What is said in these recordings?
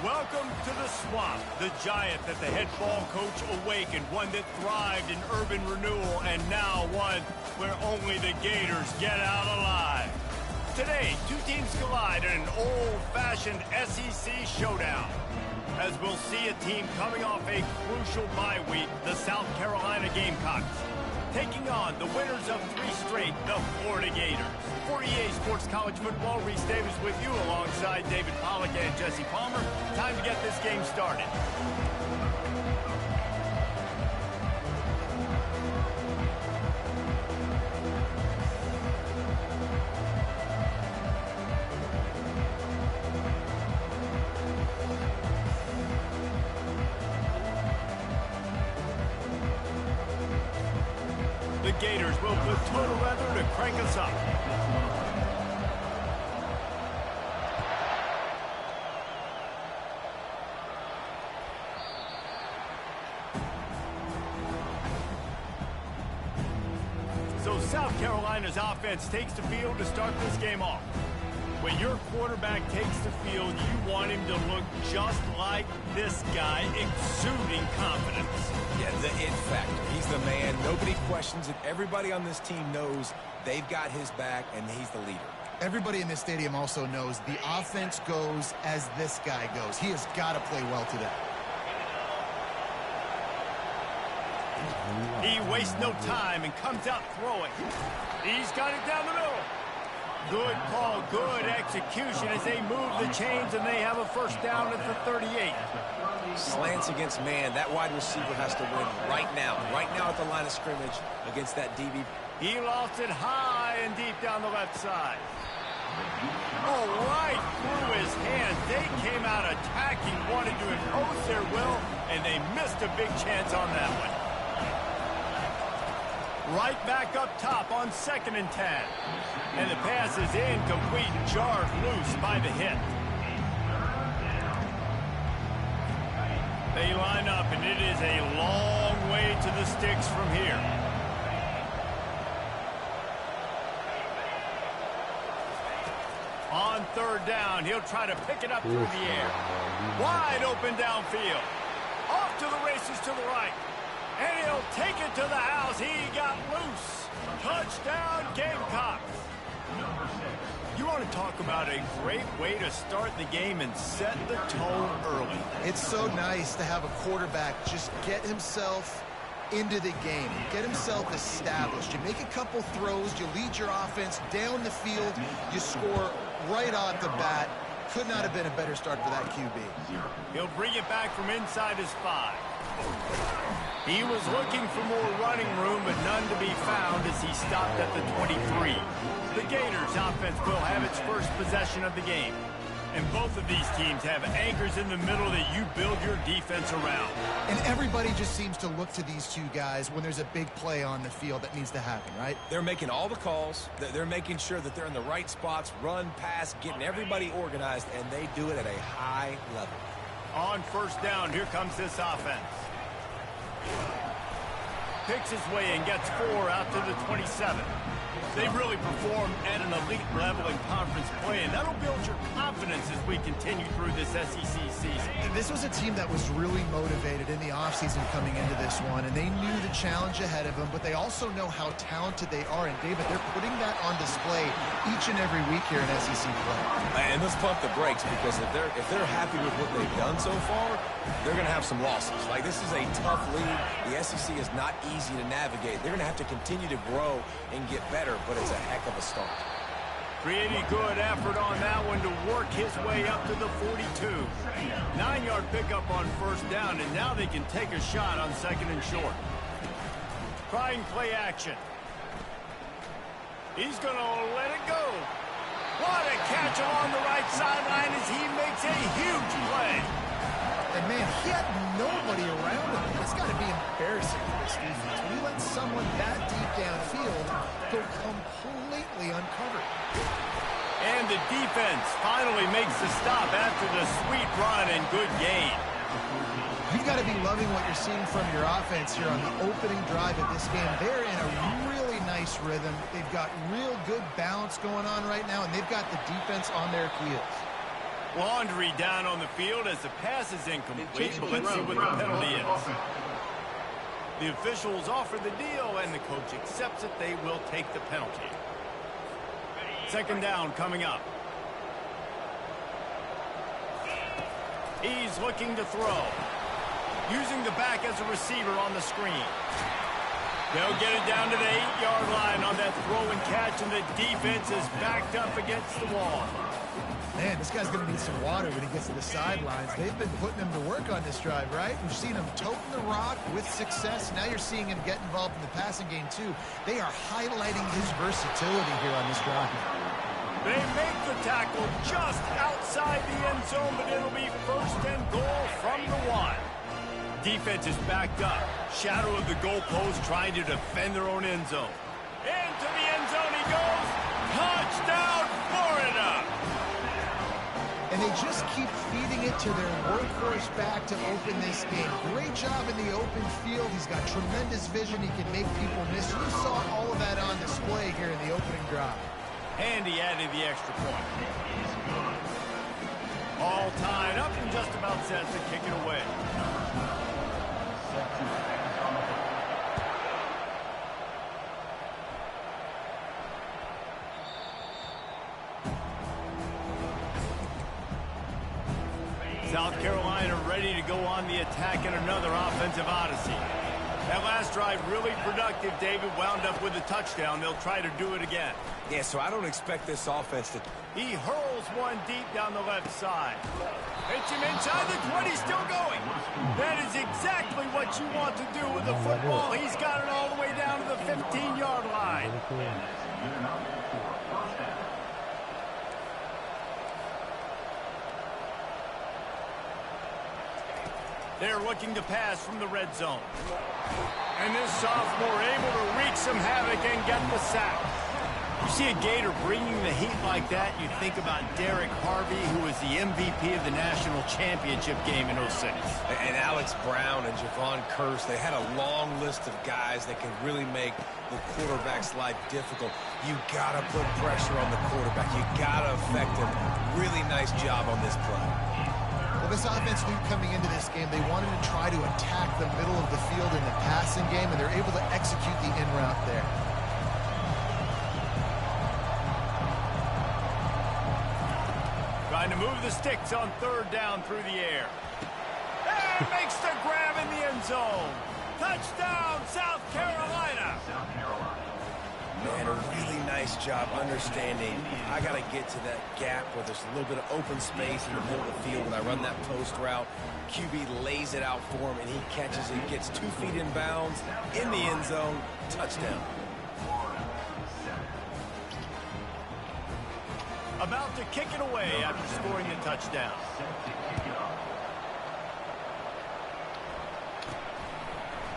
Welcome to the Swamp, the giant that the head ball coach awakened, one that thrived in urban renewal, and now one where only the Gators get out alive. Today, two teams collide in an old-fashioned SEC showdown, as we'll see a team coming off a crucial bye week, the South Carolina Gamecxcks, taking on the winners of 3 straight, the Florida Gators. For EA Sports College Football, Reese Davis with you alongside David Pollack and Jesse Palmer. Time to get this game started. The Gators will put total weather to crank us up. So South Carolina's offense takes the field to start this game off. When your quarterback takes the field, you want him to look just like this guy, exuding confidence. Yeah, the it factor. He's the man. Nobody questions it. Everybody on this team knows they've got his back, and he's the leader. Everybody in this stadium also knows the offense goes as this guy goes. He has got to play well today. He wastes no time and comes out throwing. He's got it down the middle. Good call, good execution as they move the chains and they have a first down at the 38. Slants against man. That wide receiver has to win right now at the line of scrimmage against that DB. He lost it high and deep down the left side. Oh, right through his hands. They came out attacking, wanted to impose their will, and they missed a big chance on that one. Right back up top on 2nd and 10. And the pass is incomplete, jarred loose by the hit. They line up, and it is a long way to the sticks from here. On 3rd down, he'll try to pick it up through the air. Wide open downfield. Off to the races to the right. And he'll take it to the house. He got loose. Touchdown, Gamecxcks. You want to talk about a great way to start the game and set the tone early. It's so nice to have a quarterback just get himself into the game, get himself established. You make a couple throws, you lead your offense down the field, you score right off the bat. Could not have been a better start for that QB. He'll bring it back from inside his 5. He was looking for more running room, but none to be found as he stopped at the 23. The Gators offense will have its first possession of the game. And both of these teams have anchors in the middle that you build your defense around. And everybody just seems to look to these two guys when there's a big play on the field that needs to happen, right? They're making all the calls. They're making sure that they're in the right spots, run, pass, getting everybody organized, and they do it at a high level. On 1st down, here comes this offense. Picks his way and gets 4 out to the 27. They really perform at an elite level in conference play, and that'll build your confidence as we continue through this SEC season. This was a team that was really motivated in the offseason coming into this one, and they knew the challenge ahead of them, but they also know how talented they are. And, David, they're putting that on display each and every week here in SEC play. And let's pump the brakes, because if they're happy with what they've done so far, they're going to have some losses. Like, this is a tough league. The SEC is not easy to navigate. They're going to have to continue to grow and get better, but it's a heck of a start. Pretty good effort on that one to work his way up to the 42. 9-yard pickup on 1st down, and now they can take a shot on 2nd and short. Trying play action. He's going to let it go. What a catch along the right sideline as he makes a huge play. And, man, he had nobody around him. It's got to be embarrassing for this defense. When you let someone that deep downfield go completely uncovered. And the defense finally makes the stop after the sweet run and good gain. You've got to be loving what you're seeing from your offense here on the opening drive of this game. They're in a really nice rhythm. They've got real good balance going on right now, and they've got the defense on their heels. Laundry down on the field as the pass is incomplete, but let's see what the penalty is. The officials offer the deal, and the coach accepts it. They will take the penalty. Second down coming up. He's looking to throw. Using the back as a receiver on the screen. They'll get it down to the 8-yard line on that throw and catch, and the defense is backed up against the wall. Man, this guy's going to need some water when he gets to the sidelines. They've been putting him to work on this drive, right? We've seen him toting the rock with success. Now you're seeing him get involved in the passing game, too. They are highlighting his versatility here on this drive. They make the tackle just outside the end zone, but it'll be first and goal from the 1. Defense is backed up. Shadow of the goalpost trying to defend their own end zone. Into the end zone he goes. Touchdown, Florida! And they just keep feeding it to their workhorse back to open this game. Great job in the open field. He's got tremendous vision. He can make people miss. You saw all of that on display here in the opening drive. And he added the extra point. All tied up and just about set to kick it away. South Carolina ready to go on the attack in another offensive odyssey. That last drive really productive. David wound up with a touchdown. They'll try to do it again. Yeah, so I don't expect this offense to... He hurls one deep down the left side. Hits him inside the 20, still going. That is exactly what you want to do with the football. He's got it all the way down to the 15-yard line. They're looking to pass from the red zone. And this sophomore able to wreak some havoc and get the sack. You see a Gator bringing the heat like that, you think about Derek Harvey, who was the MVP of the national championship game in '06. And Alex Brown and Javon Curse, they had a long list of guys that can really make the quarterback's life difficult. You got to put pressure on the quarterback. You got to affect him. Really nice job on this play. Well, this offense knew coming into this game, they wanted to try to attack the middle of the field in the passing game, and they're able to execute the in route there. Trying to move the sticks on third down through the air. And makes the grab in the end zone. Touchdown, South Carolina. Man, a really nice job understanding I got to get to that gap where there's a little bit of open space in the middle of the field. When I run that post route, QB lays it out for him, and he catches it, gets 2 feet in bounds, in the end zone, touchdown. About to kick it away after scoring the touchdown.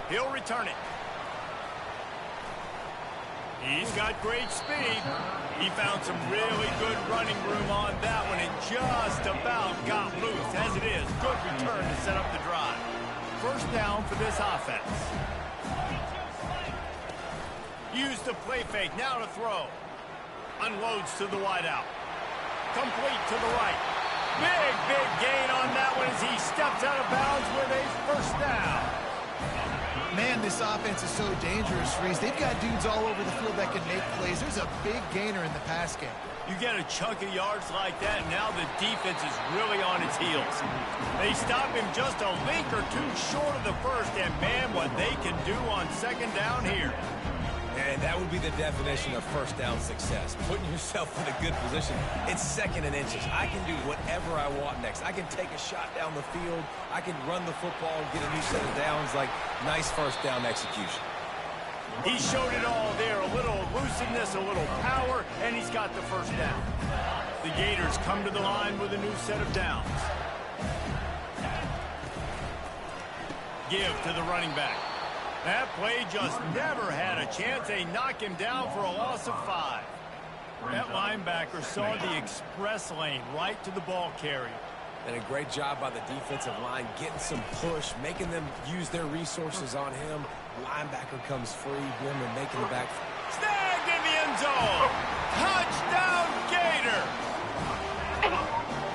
He'll return it. He's got great speed. He found some really good running room on that one and just about got loose. As it is, good return to set up the drive. First down for this offense. Use the play fake, now to throw. Unloads to the wideout. Complete to the right. Big gain on that one as he steps out of bounds with a first down. Man, this offense is so dangerous, Reese. They've got dudes all over the field that can make plays. There's a big gainer in the pass game. You get a chunk of yards like that, now the defense is really on its heels. They stop him just a link or two short of the first, and man, what they can do on second down here. And that would be the definition of first down success. Putting yourself in a good position. It's second and inches. I can do whatever I want next. I can take a shot down the field. I can run the football and get a new set of downs. Like, nice first down execution. He showed it all there. A little elusiveness, a little power, and he's got the first down. The Gators come to the line with a new set of downs. Give to the running back. That play just never had a chance. They knock him down for a loss of 5. That linebacker saw the express lane right to the ball carrier. And a great job by the defensive line, getting some push, making them use their resources on him. Linebacker comes free, Grimmer making the back. Snagged in the end zone. Touchdown, Gator.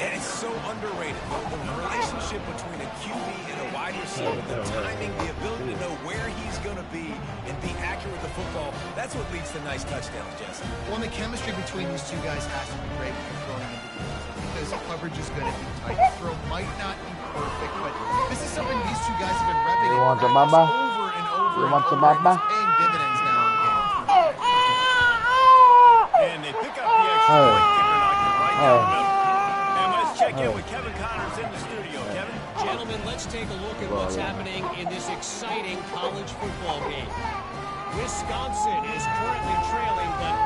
And it's so underrated. The relationship between a QB and a wide receiver, the timing, the ability to know where he's going to be and be accurate with the football, that's what leads to nice touchdowns, Jesse. Well, the chemistry between these two guys has to be great when you're throwing into the end because coverage is going to be tight. The throw might not be perfect, but this is something these two guys have been repping You want some over mama? and over You and want some over. mama? It's paying dividends now in game. And they pick up the extra point, kicker knocking right down the middle. And let's check in with Kevin Connors in the studio. Kevin? Gentlemen, let's take a look at what's happening in this exciting college football game. Wisconsin is currently trailing, but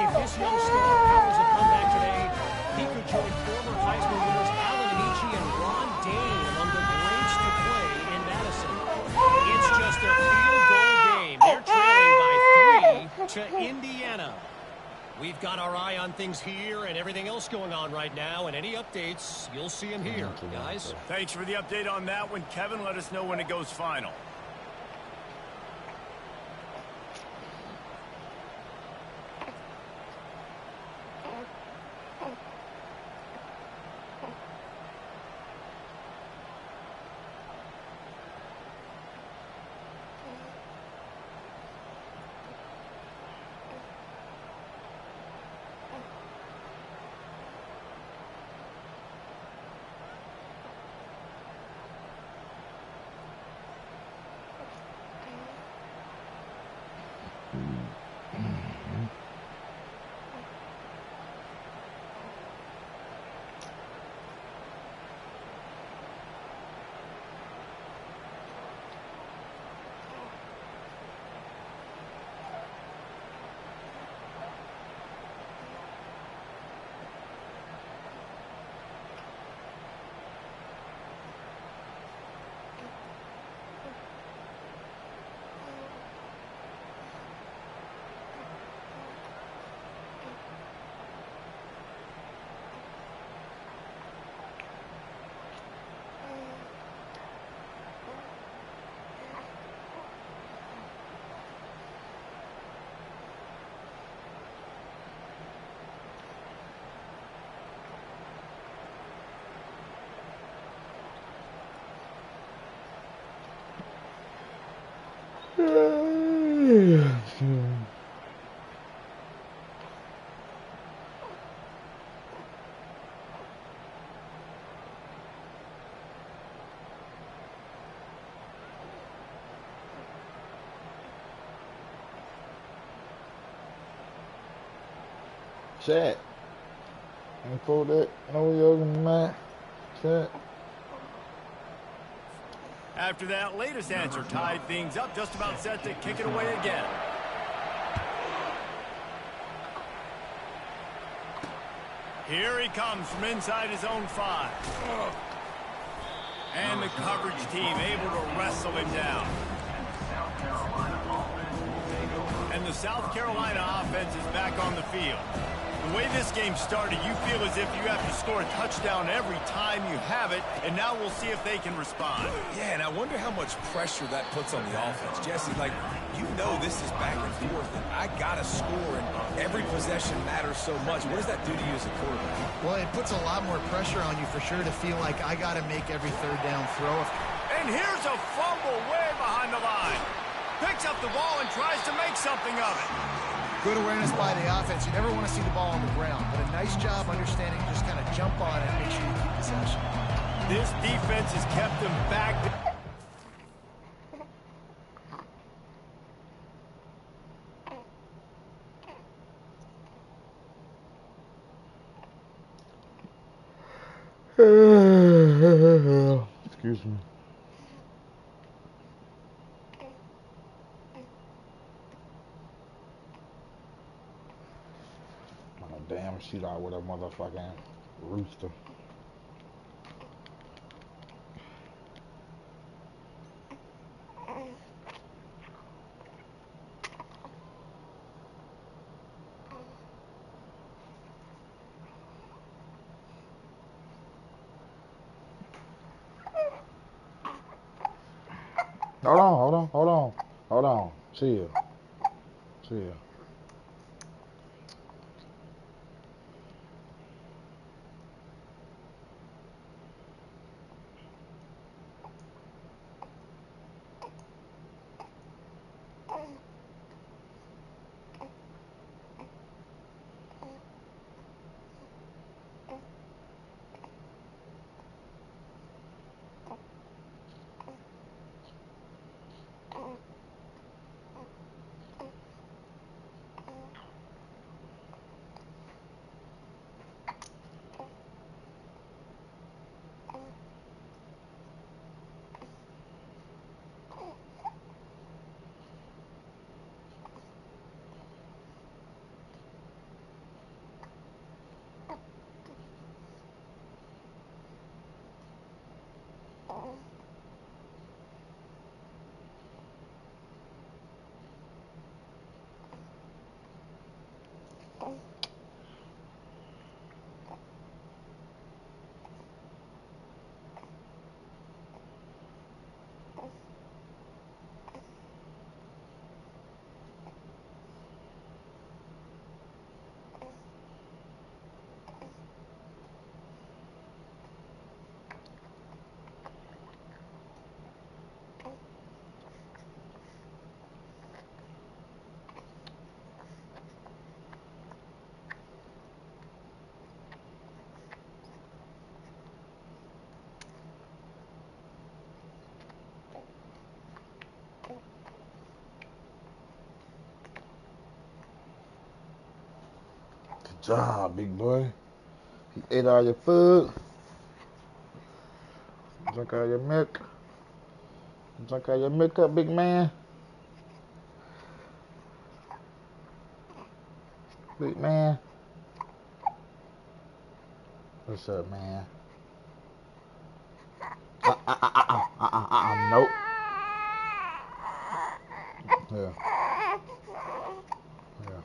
if this young star powers a comeback today, he could join former Heisman winners Alan Amici and Ron Dane among the greats to play in Madison. It's just a field goal game. They're trailing by 3 to Indiana. We've got our eye on things here and everything else going on right now, and any updates, you'll see them here, guys. Thanks for the update on that one, Kevin. Let us know when it goes final. Chat. And for that, no yoga man. Chat. After that latest answer tied things up, just about set to kick it away again. Here he comes from inside his own 5. And the coverage team able to wrestle him down. And the South Carolina offense is back on the field. The way this game started, you feel as if you have to score a touchdown every time you have it, and now we'll see if they can respond. Yeah, and I wonder how much pressure that puts on the offense. Jesse, like, you know this is back and forth, and I got to score, and every possession matters so much. What does that do to you as a quarterback? Well, it puts a lot more pressure on you for sure to feel like I got to make every third down throw. And here's a fumble way behind the line. Picks up the ball and tries to make something of it. Good awareness by the offense. You never want to see the ball on the ground, but a nice job understanding just kind of jump on it and make sure you keep possession. This defense has kept them back. Excuse me. Damn shit out with a motherfucking rooster. Hold on. Chill. job, big boy. You ate all your food. Drink all your milk. Drink all your milk up, big man. Big man. What's up, man? Nope. Yeah. Yeah.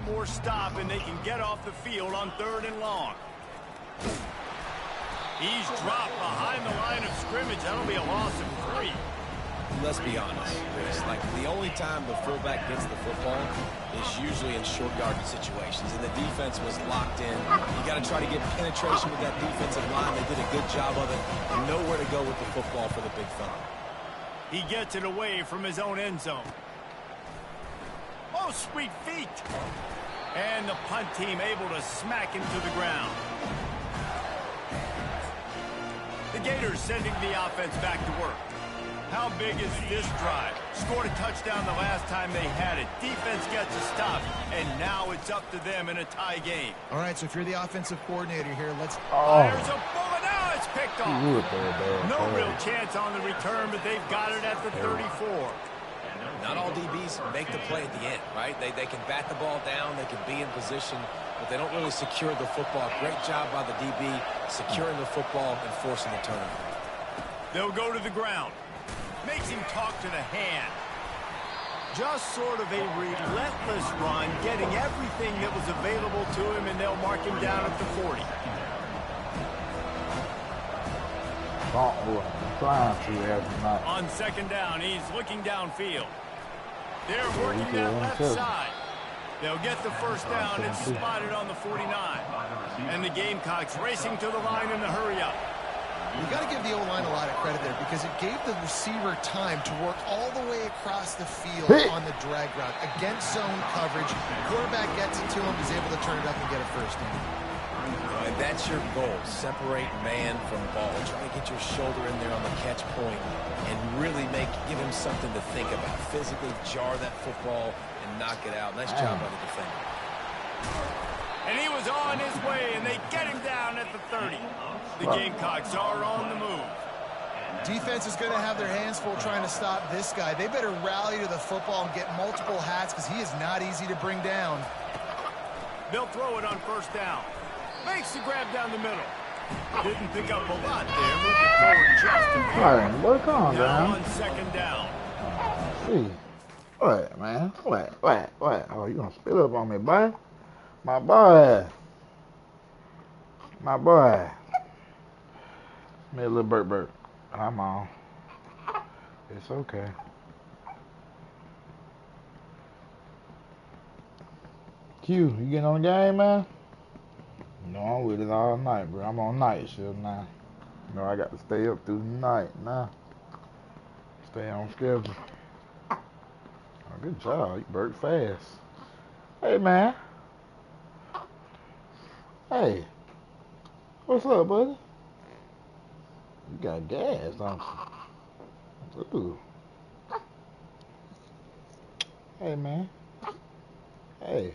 More stop, and they can get off the field on 3rd and long. He's dropped behind the line of scrimmage. That'll be a loss of 3. Let's be honest, Chris. Like, the only time the fullback gets the football is usually in short yardage situations, and the defense was locked in. You got to try to get penetration with that defensive line. They did a good job of it. Nowhere to go with the football for the big fella. He gets it away from his own end zone. Oh, sweet feet. And the punt team able to smack him to the ground. The Gators sending the offense back to work. How big is this drive? Scored a touchdown the last time they had it. Defense gets a stop, and now it's up to them in a tie game. All right, so if you're the offensive coordinator here, let's... Fires a bullet. Now it's picked off. No real chance on the return, but they've got it at the 34. Not all DBs make the play at the end, right? They can bat the ball down, they can be in position, but they don't really secure the football. Great job by the DB securing the football and forcing the turnover. They'll go to the ground. Makes him talk to the hand. Just sort of a relentless run, getting everything that was available to him, and they'll mark him down at the 40. On 2nd down, he's looking downfield. They're working that left side. They'll get the first down. It's spotted on the 49. And the Gamecocks racing to the line in the hurry-up. You got to give the O-line a lot of credit there because it gave the receiver time to work all the way across the field on the drag route against zone coverage. Quarterback gets it to him, he's able to turn it up and get a first down. And that's your goal. Separate man from ball. Try to get your shoulder in there on the catch point and really give him something to think about. Physically jar that football and knock it out. Nice job by the defender. And he was on his way, and they get him down at the 30. The Gamecocks are on the move. Defense is going to have their hands full trying to stop this guy. They better rally to the football and get multiple hats because he is not easy to bring down. They'll throw it on 1st down. Makes the grab down the middle. Didn't pick up a lot there. Moved it forward just a bit. All right, boy, calm now down. On 2nd down. See. What, man? What? Oh, you gonna spit up on me, boy? My boy. Made a little burp. I'm on. It's okay. Q, you getting on the game, man? No, I'm with it all night, bro. I'm on night shift now. You know, I got to stay up through the night now. Stay on schedule. Oh, good job. You burped fast. Hey, man. Hey. What's up, buddy? You got gas, don't you? Ooh. Hey, man. Hey.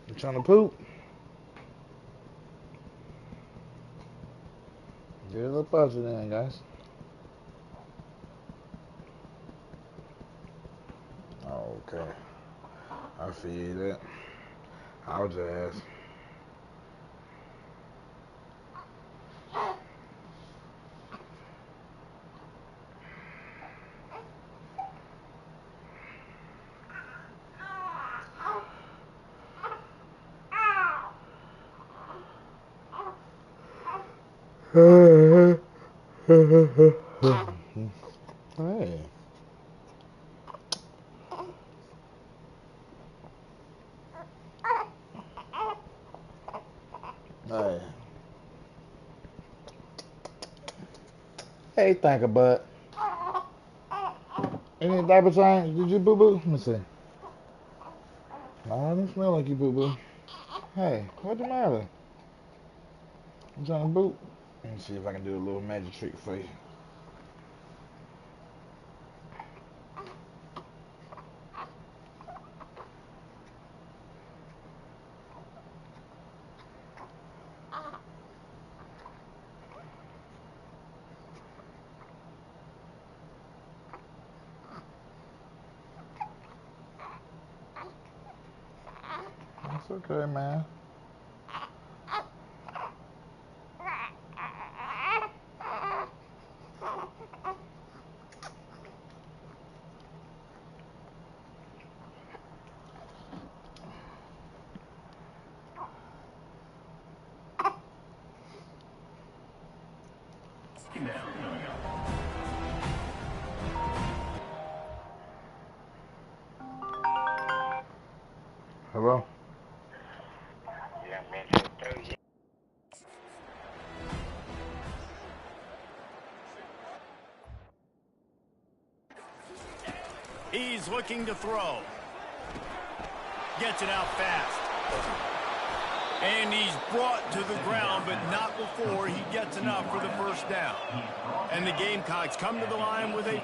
You trying to poop? Get a little puzzle then, guys. Okay. I see that. I'll just ask. Hey. Hey. Hey, think about it. Any diaper change? Did you boo boo? Let me see. No, I didn't smell like you boo boo. Hey, what's the matter? You trying to boot? Let me see if I can do a little magic trick for you. It's okay, man. Hello? He's looking to throw. Gets it out fast. And he's brought to the ground, but not before he gets enough for the first down. And the Gamecocks come to the line with a...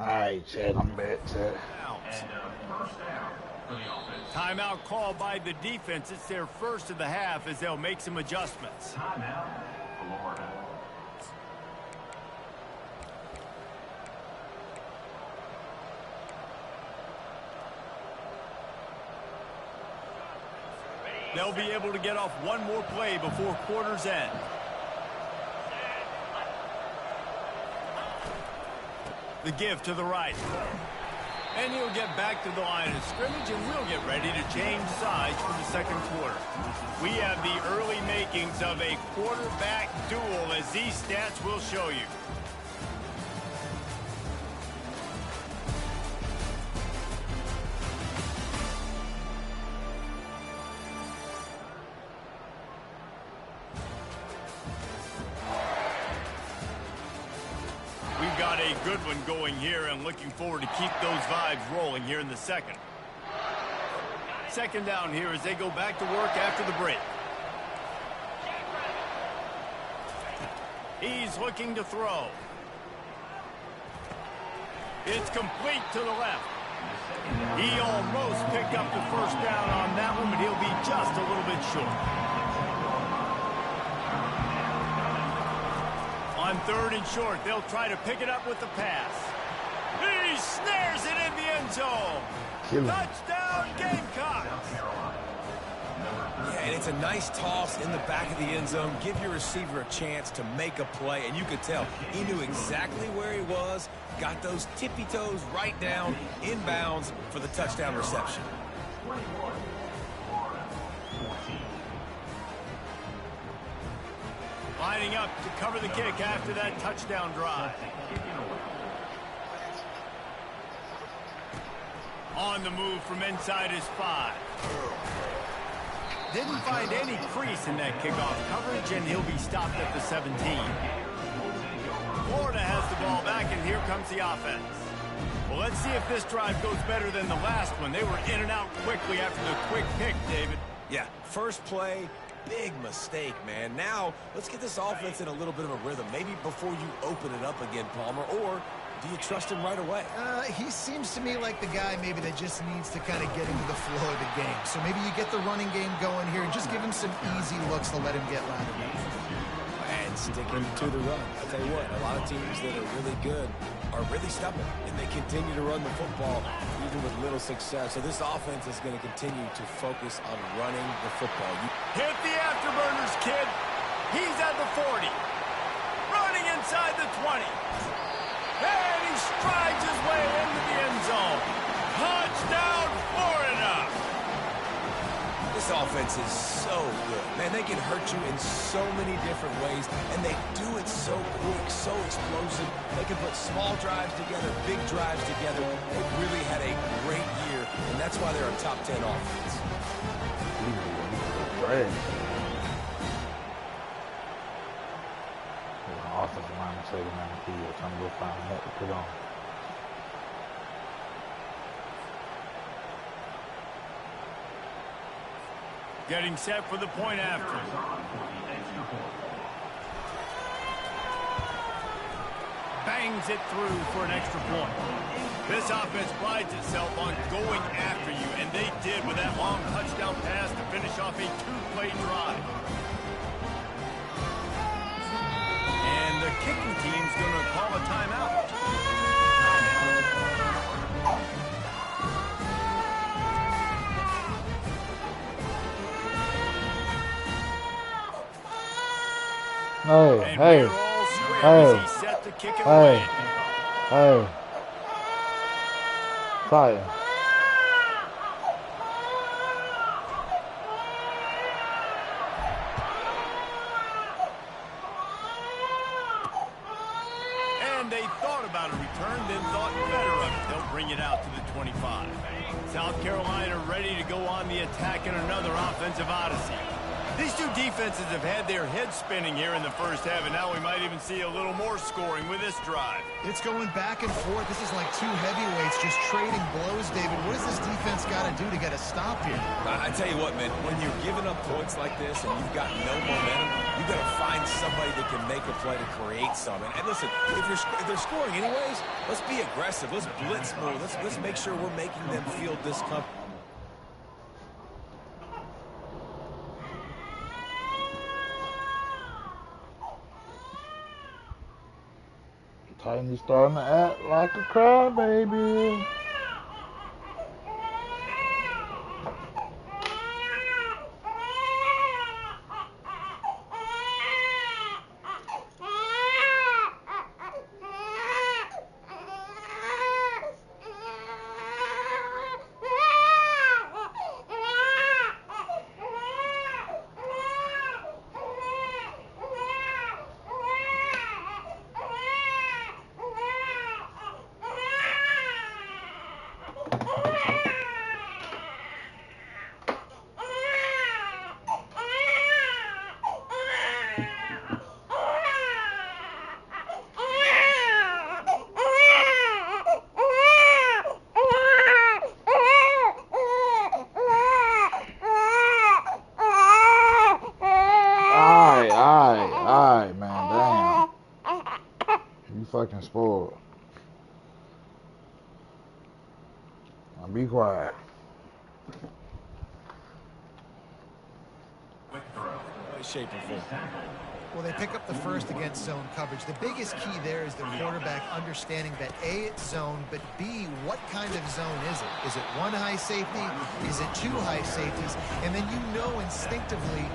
Alright, Chad, I'm back, Chad. Timeout called by the defense. It's their first of the half as they'll make some adjustments. They'll be able to get off one more play before quarter's end. The give to the right. And he'll get back to the line of scrimmage, and we'll get ready to change sides for the second quarter. We have the early makings of a quarterback duel, as these stats will show you. A good one going here, and looking forward to keep those vibes rolling here in the second. Second down here as they go back to work after the break. He's looking to throw. It's complete to the left. He almost picked up the first down on that one, but he'll be just a little bit short. On third and short, they'll try to pick it up with the pass. He snares it in the end zone. Touchdown, Gamecxcks. Yeah, and it's a nice toss in the back of the end zone. Give your receiver a chance to make a play, and you could tell he knew exactly where he was, got those tippy toes right down, inbounds for the touchdown reception. Lining up to cover the kick after that touchdown drive. On the move from inside his 5. Didn't find any crease in that kickoff coverage, and he'll be stopped at the 17. Florida has the ball back, and here comes the offense. Well, let's see if this drive goes better than the last one. They were in and out quickly after the quick pick, David. Yeah, first play. Big mistake, man. Now, let's get this offense in a little bit of a rhythm. Maybe before you open it up again, Palmer, or do you trust him right away? He seems to me like the guy maybe that just needs to kind of get into the flow of the game. So maybe you get the running game going here and just give him some easy looks to let him get rounded up. And sticking to the run. I'll tell you what, a lot of teams that are really good are really stubborn, and they continue to run the football even with little success. So this offense is going to continue to focus on running the football. Hit the afterburners, kid. He's at the 40. Running inside the 20. And he strides his way into the end zone. Touchdown, Florida. This offense is so good. Man, they can hurt you in so many different ways, and they do it so quick, so explosive. They can put small drives together, big drives together. They've really had a great year, and that's why they're a top 10 offense. Great. Offensive line saving on the field, trying to go find what to put on. Getting set for the point after. Bangs it through for an extra point. This offense prides itself on going after you, and they did with that long touchdown pass to finish off a 2-play drive. And the kicking team's going to call a timeout. Hey. Fire. And they thought about a return, then thought better of it. They'll bring it out to the 25. South Carolina ready to go on the attack in another offensive odyssey. These two defenses have had their heads spinning here in the first half, and now we might even see a little more scoring with this drive. It's going back and forth. This is like two heavyweights just trading blows, David. What does this defense got to do to get a stop here? I tell you what, man, when you're giving up points like this and you've got no momentum, you got to find somebody that can make a play to create something. And listen, if they're scoring anyways, let's be aggressive. Let's blitz more. Let's make sure we're making them feel discomfort. Titans starting to act like a crybaby. Alright, man, damn. You fucking spoiled. Now be quiet. Shape and form. Well, they pick up the first against zone coverage. The biggest key there is the quarterback understanding that A, it's zone, but B, what kind of zone is it? Is it one high safety? Is it two high safeties? And then you know instinctively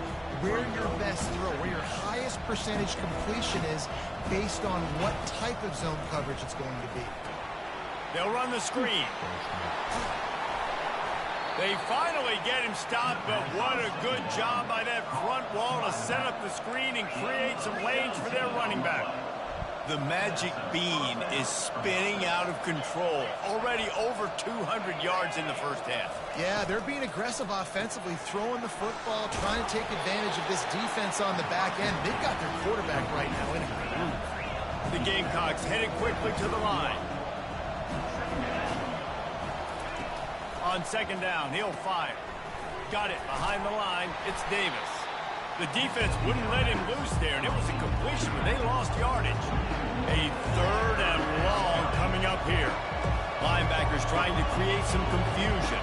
where your best throw, where your highest percentage completion is based on what type of zone coverage it's going to be. They'll run the screen. They finally get him stopped, but what a good job by that front wall to set up the screen and create some lanes for their running back. The magic bean is spinning out of control. Already over 200 yards in the first half. Yeah, they're being aggressive offensively, throwing the football, trying to take advantage of this defense on the back end. They've got their quarterback right now in a groove. The Gamecocks headed quickly to the line. On second down, he'll fire. Got it behind the line. It's Davis. The defense wouldn't let him loose there, and it was a completion, but they lost yardage. A third and long coming up here. Linebackers trying to create some confusion.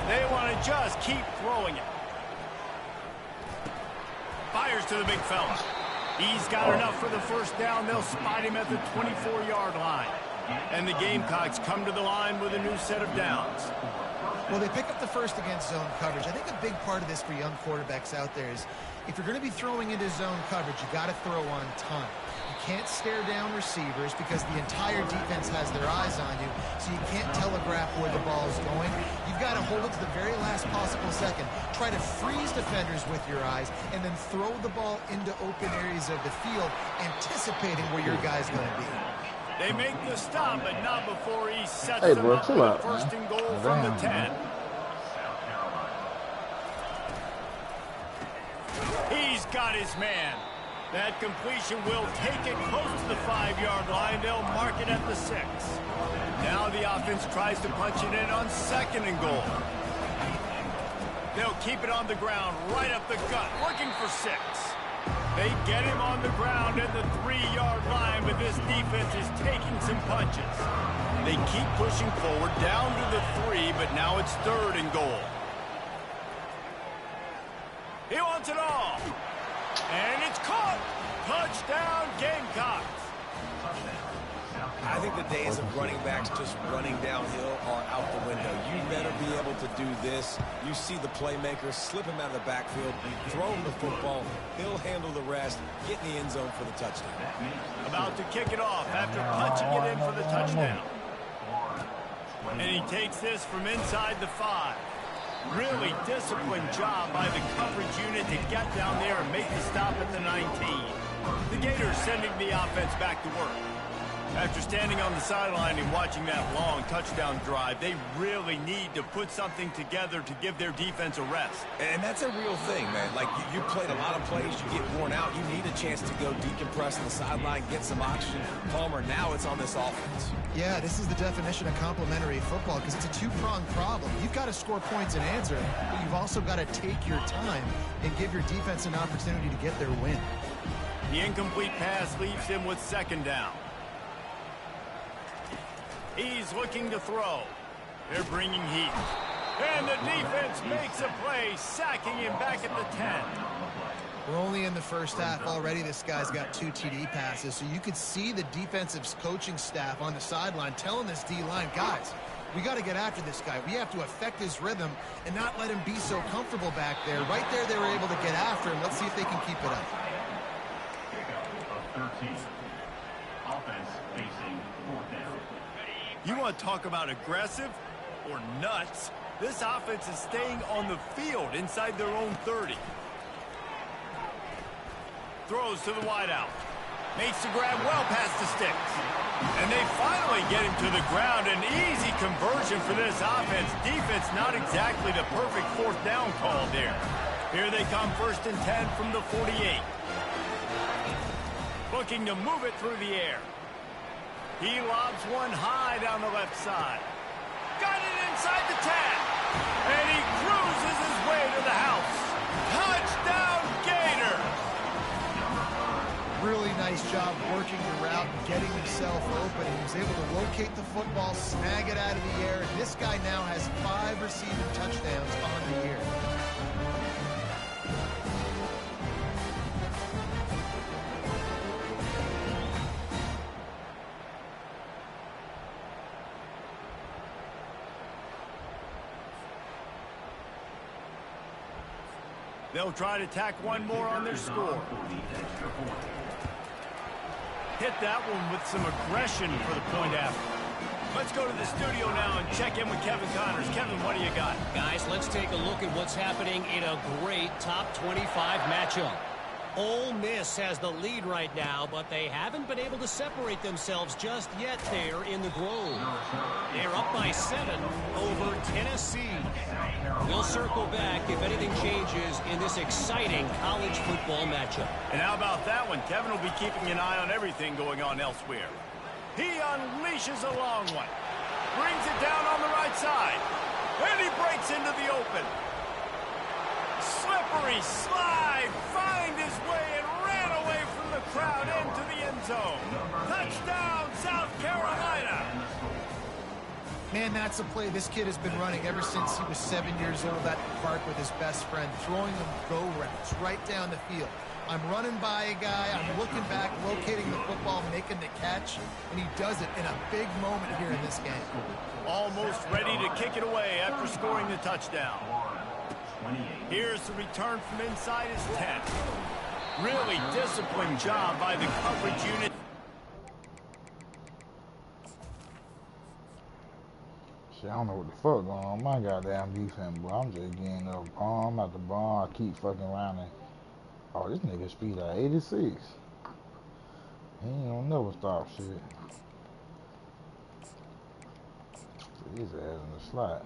They want to just keep throwing it. Fires to the big fella. He's got enough for the first down. They'll spot him at the 24-yard line. And the Gamecocks come to the line with a new set of downs. Well, they pick up the first against zone coverage. I think a big part of this for young quarterbacks out there is if you're going to be throwing into zone coverage, you got to throw on time. You can't stare down receivers because the entire defense has their eyes on you, so you can't telegraph where the ball is going. You've got to hold it to the very last possible second. Try to freeze defenders with your eyes and then throw the ball into open areas of the field, anticipating where your guy's going to be. They make the stop, but not before he sets them bro, up chill with out, first man. and goal from the 10. He's got his man. That completion will take it close to the 5-yard line. They'll mark it at the 6. Now the offense tries to punch it in on second and goal. They'll keep it on the ground, right up the gut, looking for 6. They get him on the ground at the 3-yard line, but this defense is taking some punches. They keep pushing forward down to the 3, but now it's third and goal. He wants it all. And it's caught. Touchdown, Gamecocks. I think the days of running backs just running downhill are out the window. You better be able to do this. You see the playmaker, slip him out of the backfield, throw him the football. He'll handle the rest, get in the end zone for the touchdown. About to kick it off after punching it in for the touchdown. And he takes this from inside the 5. Really disciplined job by the coverage unit to get down there and make the stop at the 19. The Gators sending the offense back to work. After standing on the sideline and watching that long touchdown drive, they really need to put something together to give their defense a rest. And that's a real thing, man. Like, you played a lot of plays, you get worn out, you need a chance to go decompress on the sideline, get some oxygen. Palmer, now it's on this offense. Yeah, this is the definition of complementary football because it's a two-pronged problem. You've got to score points and answer, but you've also got to take your time and give your defense an opportunity to get their win. The incomplete pass leaves him with second down. He's looking to throw. They're bringing heat. And the defense makes a play, sacking him back at the 10. We're only in the first half. Already this guy's got 2 TD passes, so you could see the defensive coaching staff on the sideline telling this D-line, guys, we got to get after this guy. We have to affect his rhythm and not let him be so comfortable back there. Right there, they were able to get after him. Let's see if they can keep it up. Pickup of 13. Offense facing 4th down. You want to talk about aggressive or nuts? This offense is staying on the field inside their own 30. Throws to the wideout. Makes the grab well past the sticks. And they finally get him to the ground. An easy conversion for this offense. Defense not exactly the perfect 4th down call there. Here they come 1st and 10 from the 48. Looking to move it through the air. He lobs one high down the left side. Got it inside the 10. And he cruises his way to the house. Touchdown, Gator! Really nice job working the route and getting himself open. He was able to locate the football, snag it out of the air, and this guy now has 5 receiving touchdowns on the year. They'll try to tack one more on their score. Hit that one with some aggression for the point after. Let's go to the studio now and check in with Kevin Connors. Kevin, what do you got? Guys, let's take a look at what's happening in a great top 25 matchup. Ole Miss has the lead right now, but they haven't been able to separate themselves just yet there in the Grove. They're up by 7 over Tennessee. We'll circle back if anything changes in this exciting college football matchup. And how about that one? Kevin will be keeping an eye on everything going on elsewhere. He unleashes a long one. Brings it down on the right side. And he breaks into the open. Slippery slide, find his way and ran away from the crowd into the end zone. Touchdown, South Carolina. Man, that's a play this kid has been running ever since he was 7 years old at the park with his best friend, throwing them go routes right down the field. I'm running by a guy, I'm looking back, locating the football, making the catch, and he does it in a big moment here in this game. Almost ready to kick it away after scoring the touchdown. Here's the return from inside his 10. Really disciplined job by the coverage unit. Shit, I don't know what the fuck going on. My goddamn defense, boy. I'm just getting up bomb after bomb. I keep fucking around and... Oh, this nigga speed at 86. He ain't gonna never stop shit. His ass in the slot.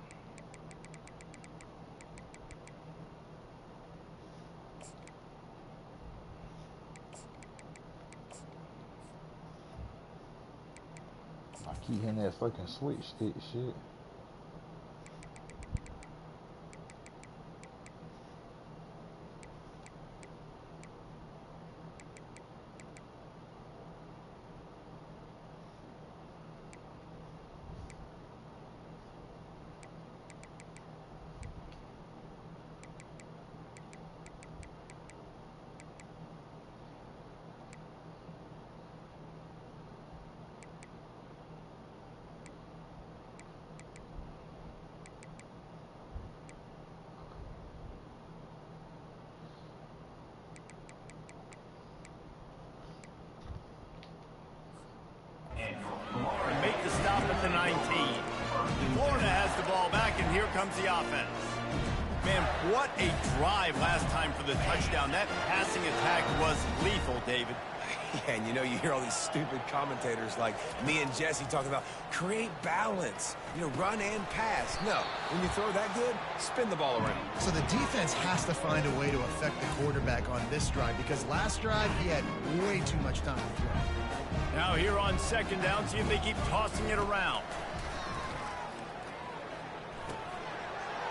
I keep hitting that fucking switch stick shit. And make the stop at the 19. Florida has the ball back, and here comes the offense. Man, what a drive last time for the touchdown. That passing attack was lethal, David. Yeah, and you know, you hear all these stupid commentators like me and Jesse talking about create balance, you know, run and pass. No, when you throw that good, spin the ball around. So the defense has to find a way to affect the quarterback on this drive, because last drive he had way too much time to throw. Now here on second down, see if they keep tossing it around.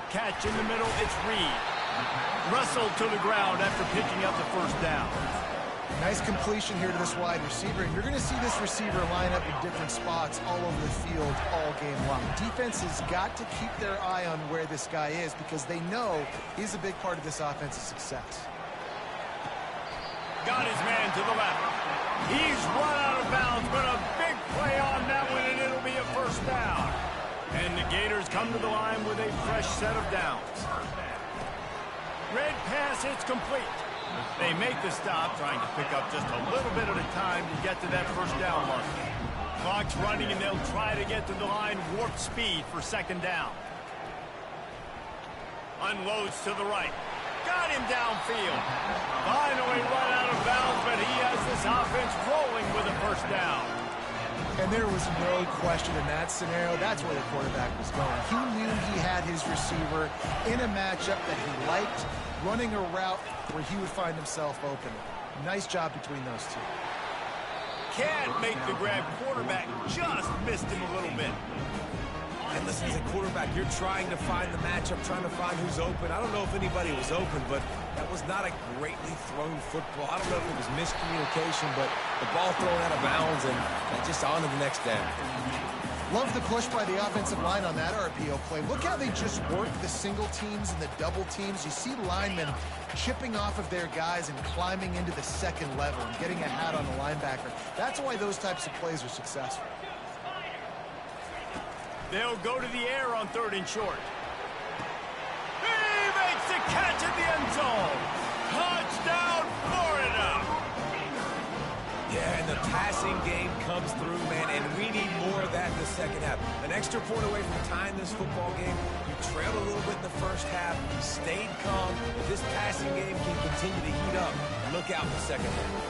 Catch in the middle, it's Reed. Wrestled to the ground after picking up the first down. Nice completion here to this wide receiver. And you're going to see this receiver line up in different spots all over the field all game long. Defense has got to keep their eye on where this guy is, because they know he's a big part of this offense's success. Got his man to the left. He's run out of bounds, but a big play on that one, and it'll be a first down. And the Gators come to the line with a fresh set of downs. Red pass, it's complete. They make the stop, trying to pick up just a little bit at a time to get to that first down mark. Clock's running, and they'll try to get to the line warp speed for second down. Unloads to the right. Got him downfield. Finally run out of bounds, but he has this offense rolling with a first down. And there was no question in that scenario. That's where the quarterback was going. He knew he had his receiver in a matchup that he liked, running a route where he would find himself open. Nice job between those two. Can't make the grab. Quarterback just missed him a little bit. And listen, as a quarterback, you're trying to find the matchup, trying to find who's open. I don't know if anybody was open, but that was not a greatly thrown football. I don't know if it was miscommunication, but the ball thrown out of bounds and just on to the next down. Love the push by the offensive line on that RPO play. Look how they just work the single teams and the double teams. You see linemen chipping off of their guys and climbing into the second level and getting a hat on the linebacker. That's why those types of plays are successful. They'll go to the air on third and short. He makes the catch in the end zone. Touchdown, Florida. Yeah, and the passing game comes through, man, and we need more of that in the second half. An extra point away from tying this football game. You trailed a little bit in the first half. You stayed calm. If this passing game can continue to heat up, look out in the second half.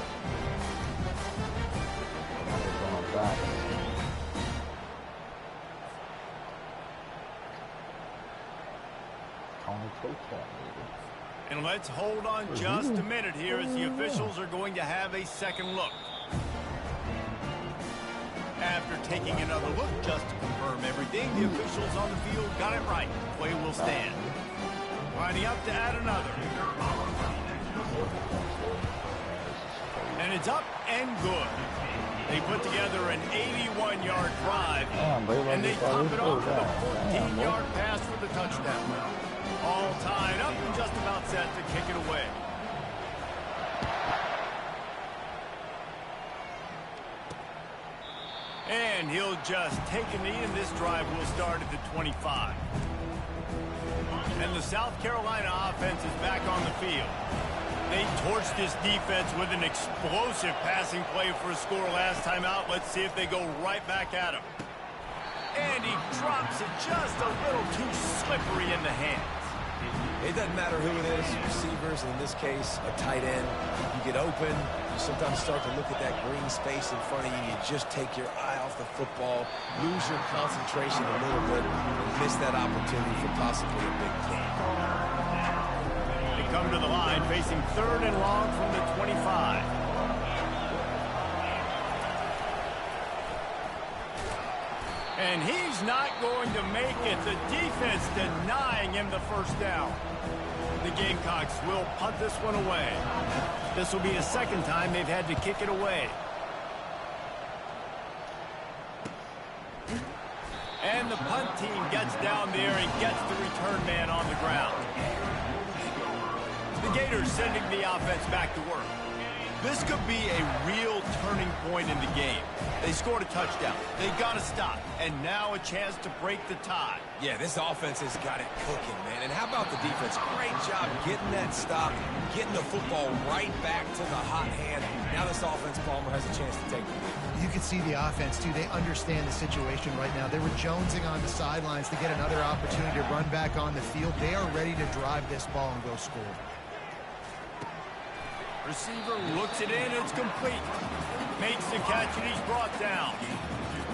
And let's hold on just a minute here as the officials are going to have a second look. After taking another look just to confirm everything, the officials on the field got it right. Play will stand. Lining up to add another. And it's up and good. They put together an 81-yard drive, and they top it off with a 14-yard pass for the touchdown. All tied up and just about set to kick it away. And he'll just take a knee, and this drive will start at the 25. And the South Carolina offense is back on the field. They torched this defense with an explosive passing play for a score last time out. Let's see if they go right back at him. And he drops it just a little too slippery in the hands. It doesn't matter who it is, receivers, in this case, a tight end. You get open, you sometimes start to look at that green space in front of you, you just take your eye off the football, lose your concentration a little bit, and miss that opportunity for possibly a big gain. They come to the line facing third and long from the 25. And he's not going to make it. The defense denying him the first down. The Gamecocks will punt this one away. This will be the second time they've had to kick it away. And the punt team gets down there and gets the return man on the ground. The Gators sending the offense back to work. This could be a real turning point in the game. They scored a touchdown. They got to stop. And now a chance to break the tie. Yeah, this offense has got it cooking, man. And how about the defense? Great job getting that stop, getting the football right back to the hot hand. Now this offense, Palmer, has a chance to take the lead. You can see the offense, too. They understand the situation right now. They were jonesing on the sidelines to get another opportunity to run back on the field. They are ready to drive this ball and go score. Receiver looks it in, it's complete. Makes the catch, and he's brought down.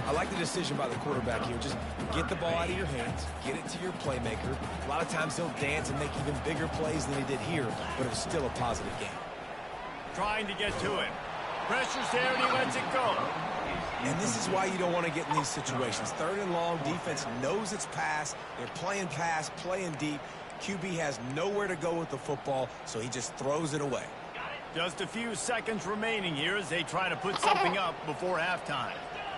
I like the decision by the quarterback here. Just get the ball out of your hands, get it to your playmaker. A lot of times he'll dance and make even bigger plays than he did here, but it was still a positive game. Trying to get to it. Pressure's there, and he lets it go. And this is why you don't want to get in these situations. 3rd and long, defense knows it's pass. They're playing pass, playing deep. QB has nowhere to go with the football, so he just throws it away. Just a few seconds remaining here as they try to put something up before halftime.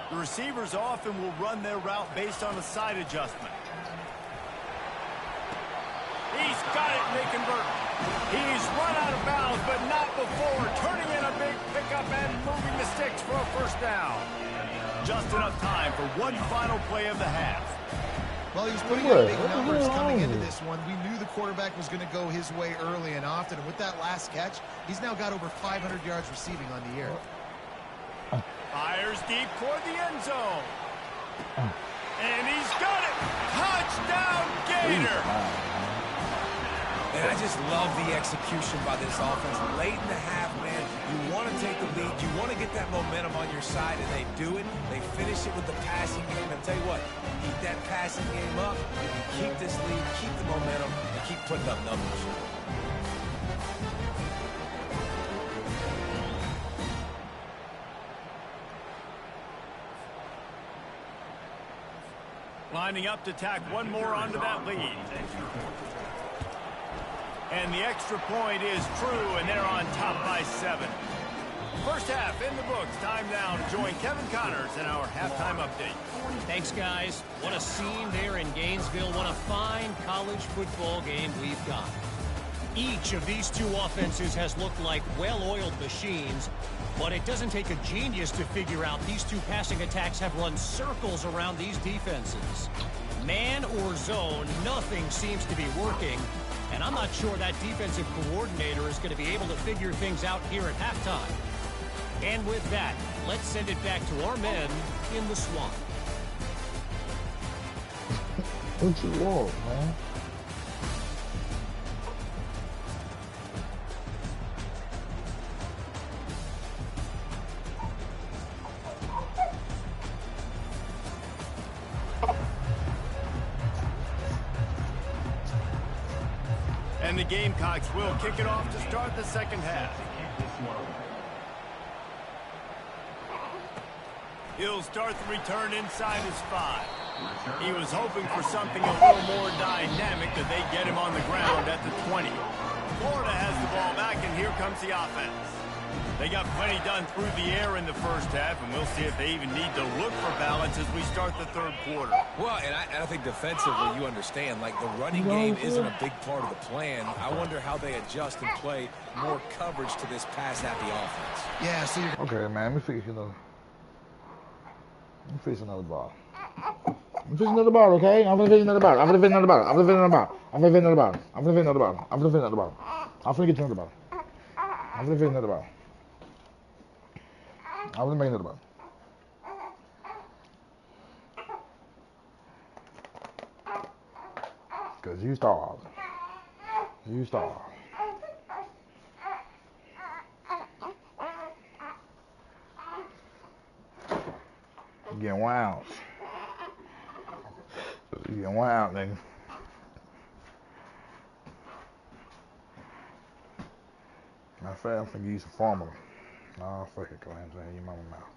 The receivers often will run their route based on a side adjustment. He's got it, and they convert. He's run out of bounds, but not before. Turning in a big pickup and moving the sticks for a first down. Just enough time for one final play of the half. Well, he was putting up big numbers coming into this one. We knew the quarterback was going to go his way early and often. And with that last catch, he's now got over 500 yards receiving on the year. Fires deep toward the end zone. And he's got it. Touchdown, Gator. And I just love the execution by this offense. Late in the half, man, you want to take the lead. You want to get that momentum on your side, and they do it. They finish it with the passing game. And I'll tell you what, keep that passing game up. You can keep this lead, keep the momentum, and keep putting up numbers. Lining up to tack one more onto that lead. And the extra point is true, and they're on top by 7. First half in the books. Time now to join Kevin Connors in our halftime update. Thanks, guys. What a scene there in Gainesville. What a fine college football game we've got. Each of these two offenses has looked like well-oiled machines, but it doesn't take a genius to figure out these two passing attacks have run circles around these defenses. Man or zone, nothing seems to be working, and I'm not sure that defensive coordinator is going to be able to figure things out here at halftime. And with that, let's send it back to our men in the swamp. What you want, man? And the Gamecocks will kick it off to start the second half. He'll start the return inside his 5. He was hoping for something a little more dynamic, that they get him on the ground at the 20. Florida has the ball back, and here comes the offense. They got plenty done through the air in the first half, and we'll see if they even need to look for balance as we start the third quarter. Well, and I think defensively, you understand, like the running game isn't a big part of the plan. I wonder how they adjust and play more coverage to this pass-happy offense. Yeah, so you're... Okay, man, let me fix another. Let me fix another ball. I'm fixing another ball, okay? I'm gonna fix another ball. I'm gonna fix another ball. I'm gonna fix another ball. I'm gonna fix another ball. I'm gonna fix another ball. I'm gonna fix another ball. I'm gonna get another ball. I'm gonna fix another ball. I'm gonna make another ball. Cause you starved. You starved. You getting wild. You getting wild, nigga. Matter of fact, I'm finna give you some formula. Oh, fuck it, go ahead and say your mama mouth.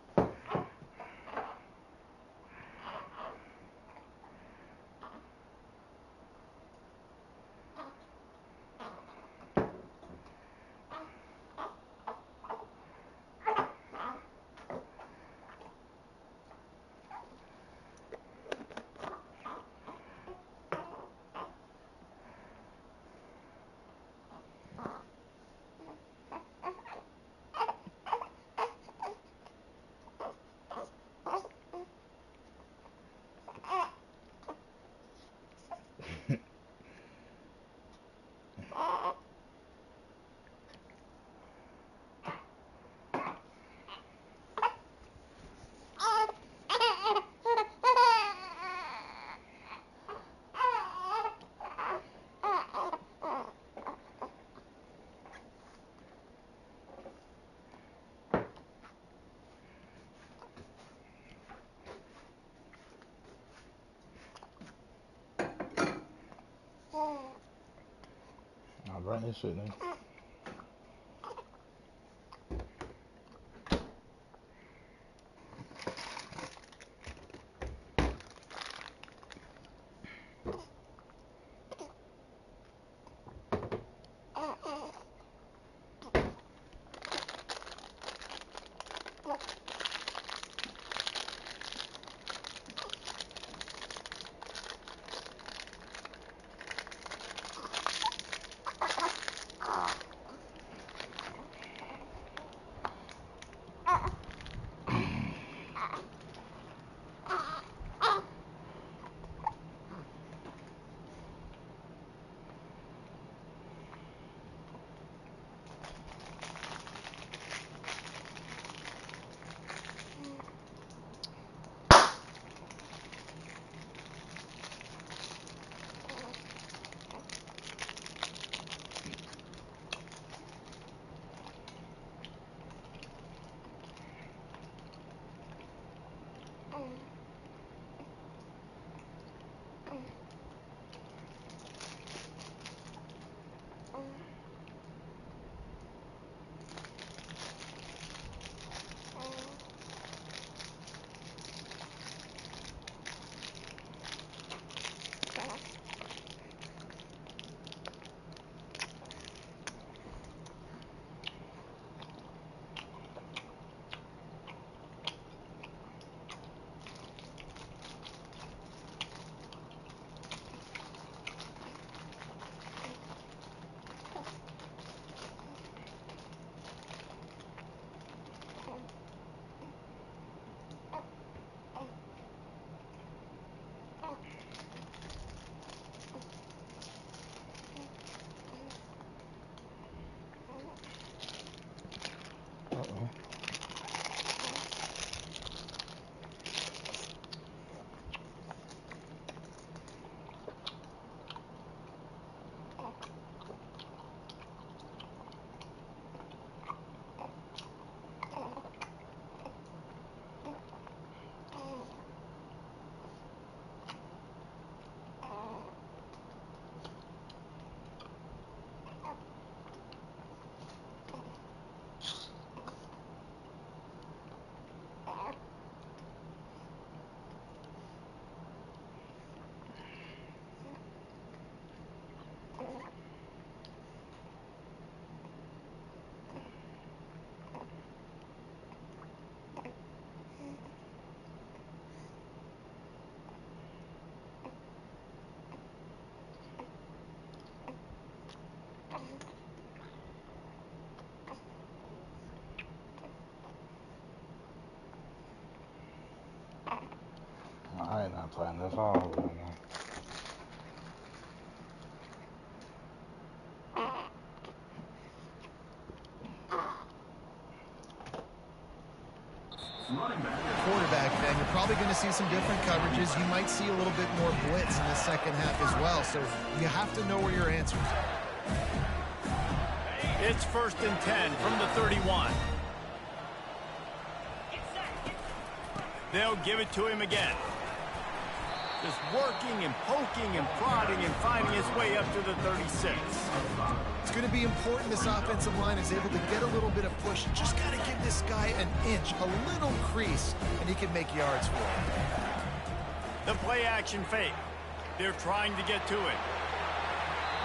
bring this shit in. I ain't not playing this all right now. Quarterback, then you're probably going to see some different coverages. You might see a little bit more blitz in the second half as well. So you have to know where your answers are. It's 1st and 10 from the 31. They'll give it to him again. Just working and poking and prodding and finding his way up to the 36. It's going to be important this offensive line is able to get a little bit of push. Just got to give this guy an inch, a little crease, and he can make yards for him. The play-action fake. They're trying to get to it.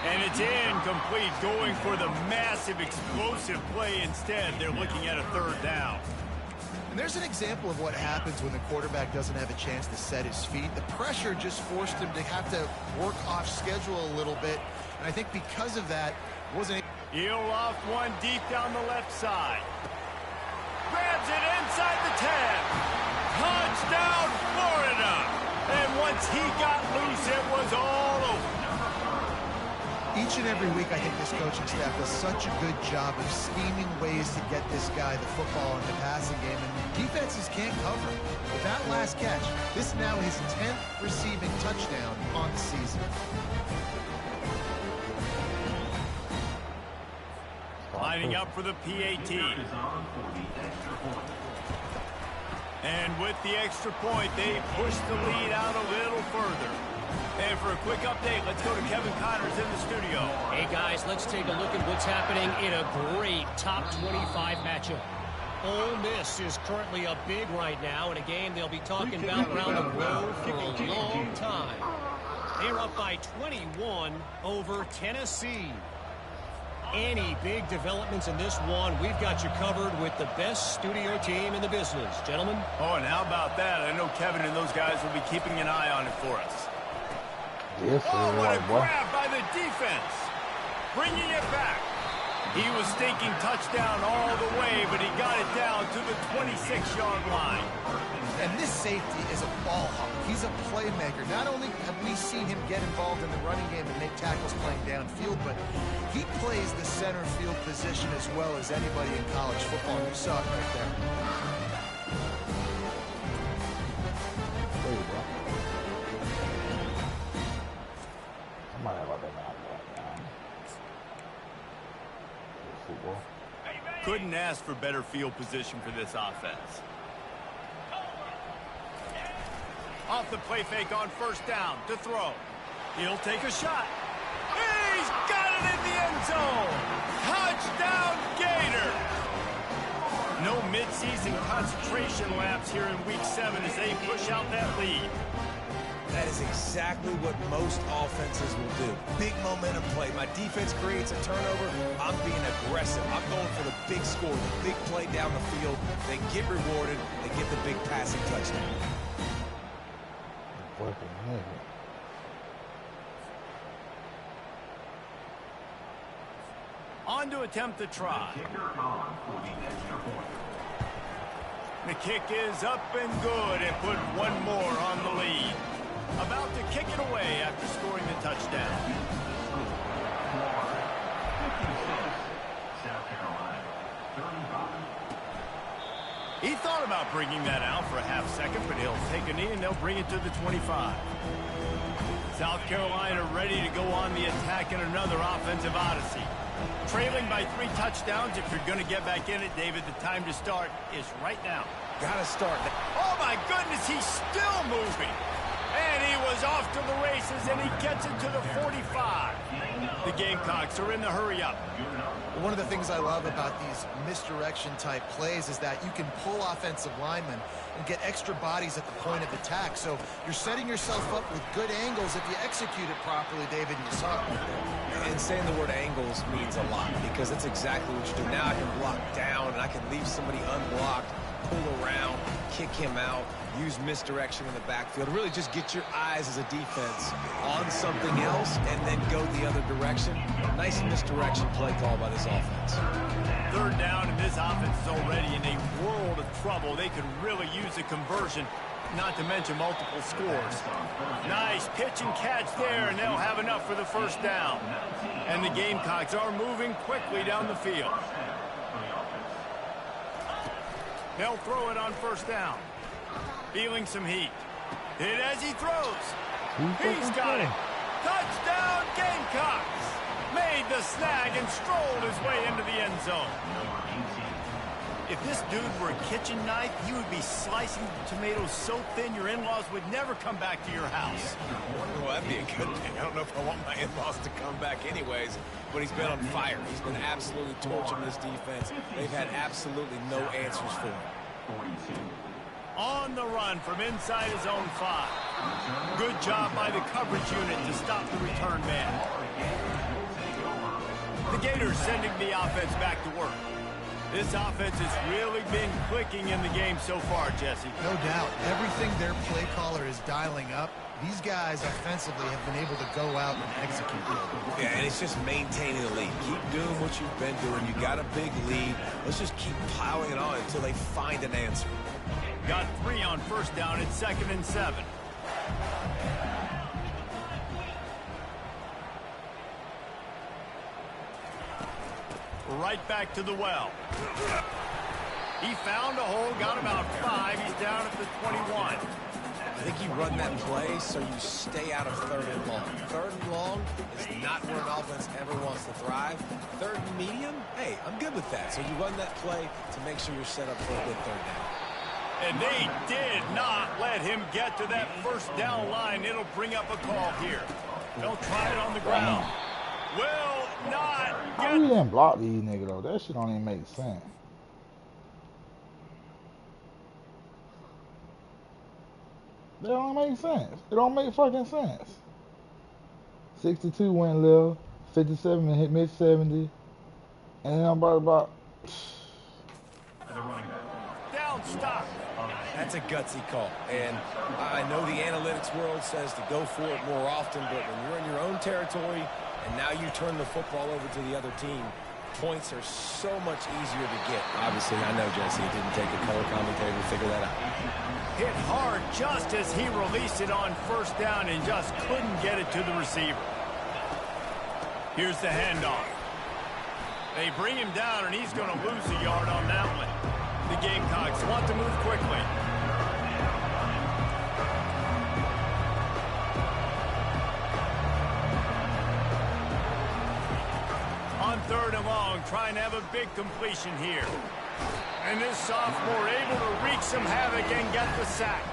And it's incomplete, going for the massive, explosive play instead. They're looking at a 3rd down. And there's an example of what happens when the quarterback doesn't have a chance to set his feet. The pressure just forced him to have to work off schedule a little bit. And I think because of that, wasn't... He'll loft one deep down the left side. Grabs it inside the 10. Touchdown, Florida. And once he got loose, it was all over. Each and every week, I think this coaching staff does such a good job of scheming ways to get this guy the football in the passing game, and defenses can't cover. With that last catch, this is now his 10th receiving touchdown on the season. Lining up for the PAT. And with the extra point, they push the lead out a little further. And for a quick update, let's go to Kevin Connors in the studio. Hey, guys, let's take a look at what's happening in a great top 25 matchup. Ole Miss is currently up big right now in a game they'll be talking about around the road for a long time. They're up by 21 over Tennessee. Any big developments in this one, we've got you covered with the best studio team in the business. Gentlemen? Oh, and how about that? I know Kevin and those guys will be keeping an eye on it for us. Yes, Oh, what a boy. grab by the defense. Bringing it back. He was thinking touchdown all the way, but he got it down to the 26-yard line. And this safety is a ball hawk. He's a playmaker. Not only have we seen him get involved in the running game and make tackles playing downfield, but he plays the center field position as well as anybody in college football. And you saw it right there. There you go. Somebody about that man. Football. Couldn't ask for better field position for this offense. Off the play fake on first down to throw. He'll take a shot. He's got it in the end zone. Touchdown, Gator. No midseason concentration lapse here in Week 7 as they push out that lead. That is exactly what most offenses will do. Big momentum play. My defense creates a turnover. I'm being aggressive. I'm going for the big score, the big play down the field. They get rewarded. They get the big passing touchdown. On to attempt the try. The kick is up and good and put one more on the lead. About to kick it away after scoring the touchdown. He thought about bringing that out for a half second, but he'll take a knee and they'll bring it to the 25. South Carolina ready to go on the attack in another offensive odyssey. Trailing by 3 touchdowns. If you're going to get back in it, David, the time to start is right now. Gotta start. Oh, my goodness, he's still moving. And he was off to the races, and he gets it to the 45. The Gamecocks are in the hurry-up. One of the things I love about these misdirection-type plays is that you can pull offensive linemen and get extra bodies at the point of attack. So you're setting yourself up with good angles if you execute it properly, David, and you saw it right there. And saying the word angles means a lot because that's exactly what you do. Now I can block down, and I can leave somebody unblocked, pull around, kick him out, use misdirection in the backfield. Really just get your eyes as a defense on something else and then go the other direction. Nice misdirection play call by this offense. Third down, and this offense is already in a world of trouble. They could really use a conversion, not to mention multiple scores. Nice pitch and catch there, and they'll have enough for the first down. And the Gamecocks are moving quickly down the field. They'll throw it on first down. Feeling some heat. Hit as he throws. He's got it. Touchdown, Gamecocks. Made the snag and strolled his way into the end zone. If this dude were a kitchen knife, he would be slicing tomatoes so thin your in-laws would never come back to your house. Well, that'd be a good thing. I don't know if I want my in-laws to come back anyways, but he's been on fire. He's been absolutely torching this defense. They've had absolutely no answers for him. On the run from inside his own 5. Good job by the coverage unit to stop the return man. The Gators sending the offense back to work. This offense has really been clicking in the game so far, Jesse. No doubt. Everything their play caller is dialing up, these guys offensively have been able to go out and execute. Yeah, and it's just maintaining the lead. Keep doing what you've been doing. You got a big lead. Let's just keep piling it on until they find an answer. Got 3 on first down. It's 2nd and 7. Right back to the well. He found a hole, got about 5. He's down at the 21. I think you run that play so you stay out of 3rd and long. 3rd and long is not where an offense ever wants to thrive. 3rd and medium, hey, I'm good with that. So you run that play to make sure you're set up for a good 3rd down. And they did not let him get to that first down line. It'll bring up a call here. They'll try it on the ground. Will not How you didn't block these niggas, though? That shit don't even make sense. That don't make sense. It don't make fucking sense. 62 went left, 57 hit mid 70, and then I'm about down stop. That's a gutsy call, and I know the analytics world says to go for it more often, but when you're in your own territory and now you turn the football over to the other team, points are so much easier to get. Obviously, I know, Jesse, it didn't take a color commentator to figure that out. Hit hard just as he released it on first down and just couldn't get it to the receiver. Here's the handoff. They bring him down, and he's going to lose a yard on that one. The Gamecocks want to move quickly. On third and long, trying to have a big completion here. And this sophomore able to wreak some havoc and get the sack.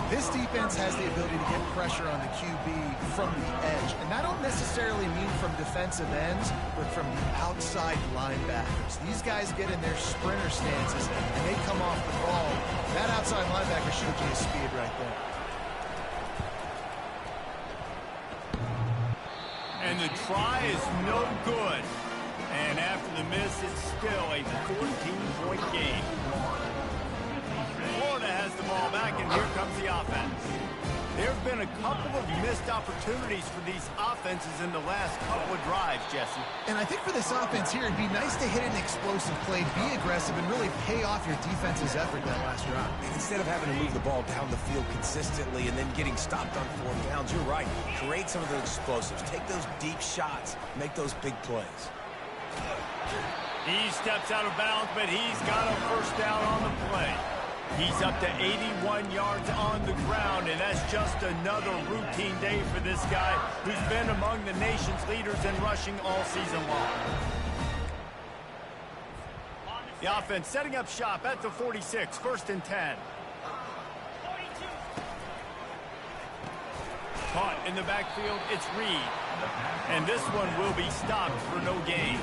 This defense has the ability to get pressure on the QB from the edge. And I don't necessarily mean from defensive ends, but from the outside linebackers. These guys get in their sprinter stances, and they come off the ball. That outside linebacker should be a speed right there. And the try is no good. And after the miss, it's still a 14-point game. Florida has the ball back, and here comes the offense. There have been a couple of missed opportunities for these offenses in the last couple of drives, Jesse. And I think for this offense here, it'd be nice to hit an explosive play, be aggressive, and really pay off your defense's effort that last drive. And instead of having to move the ball down the field consistently and then getting stopped on 4 downs, you're right. Create some of those explosives. Take those deep shots. Make those big plays. He steps out of bounds, but he's got a first down on the play. He's up to 81 yards on the ground, and that's just another routine day for this guy who's been among the nation's leaders in rushing all season long. The offense setting up shop at the 46, 1st and 10. Caught in the backfield, it's Reed. And this one will be stopped for no gain.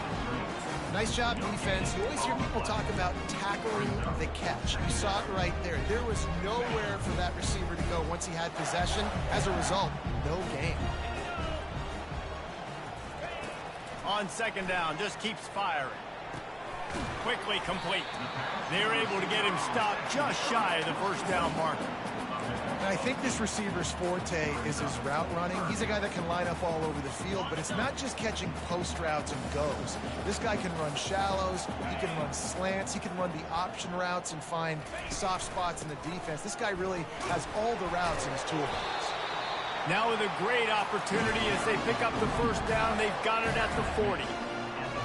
Nice job, defense. You always hear people talk about tackling the catch. You saw it right there. There was nowhere for that receiver to go once he had possession. As a result, no gain. On 2nd down, just keeps firing. Quickly complete. They're able to get him stopped just shy of the first down marker. And I think this receiver's forte is his route running. He's a guy that can line up all over the field, but it's not just catching post routes and goes. This guy can run shallows, he can run slants, he can run the option routes and find soft spots in the defense. This guy really has all the routes in his toolbox. Now with a great opportunity as they pick up the first down, they've got it at the 40.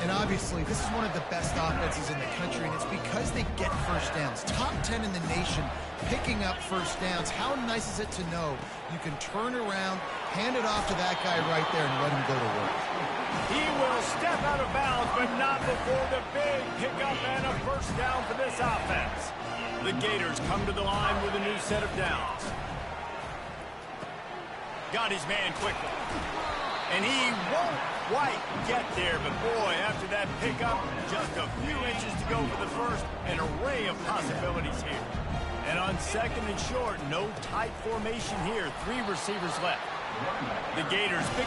And obviously, this is one of the best offenses in the country, and it's because they get first downs. Top 10 in the nation picking up first downs. How nice is it to know you can turn around, hand it off to that guy right there, and let him go to work. He will step out of bounds, but not before the big pickup and a first down for this offense. The Gators come to the line with a new set of downs. Got his man quickly. And he won't quite get there, but boy, after that pickup, just a few inches to go for the first, an array of possibilities here. And on 2nd and short, no tight formation here. 3 receivers left. The Gators pick.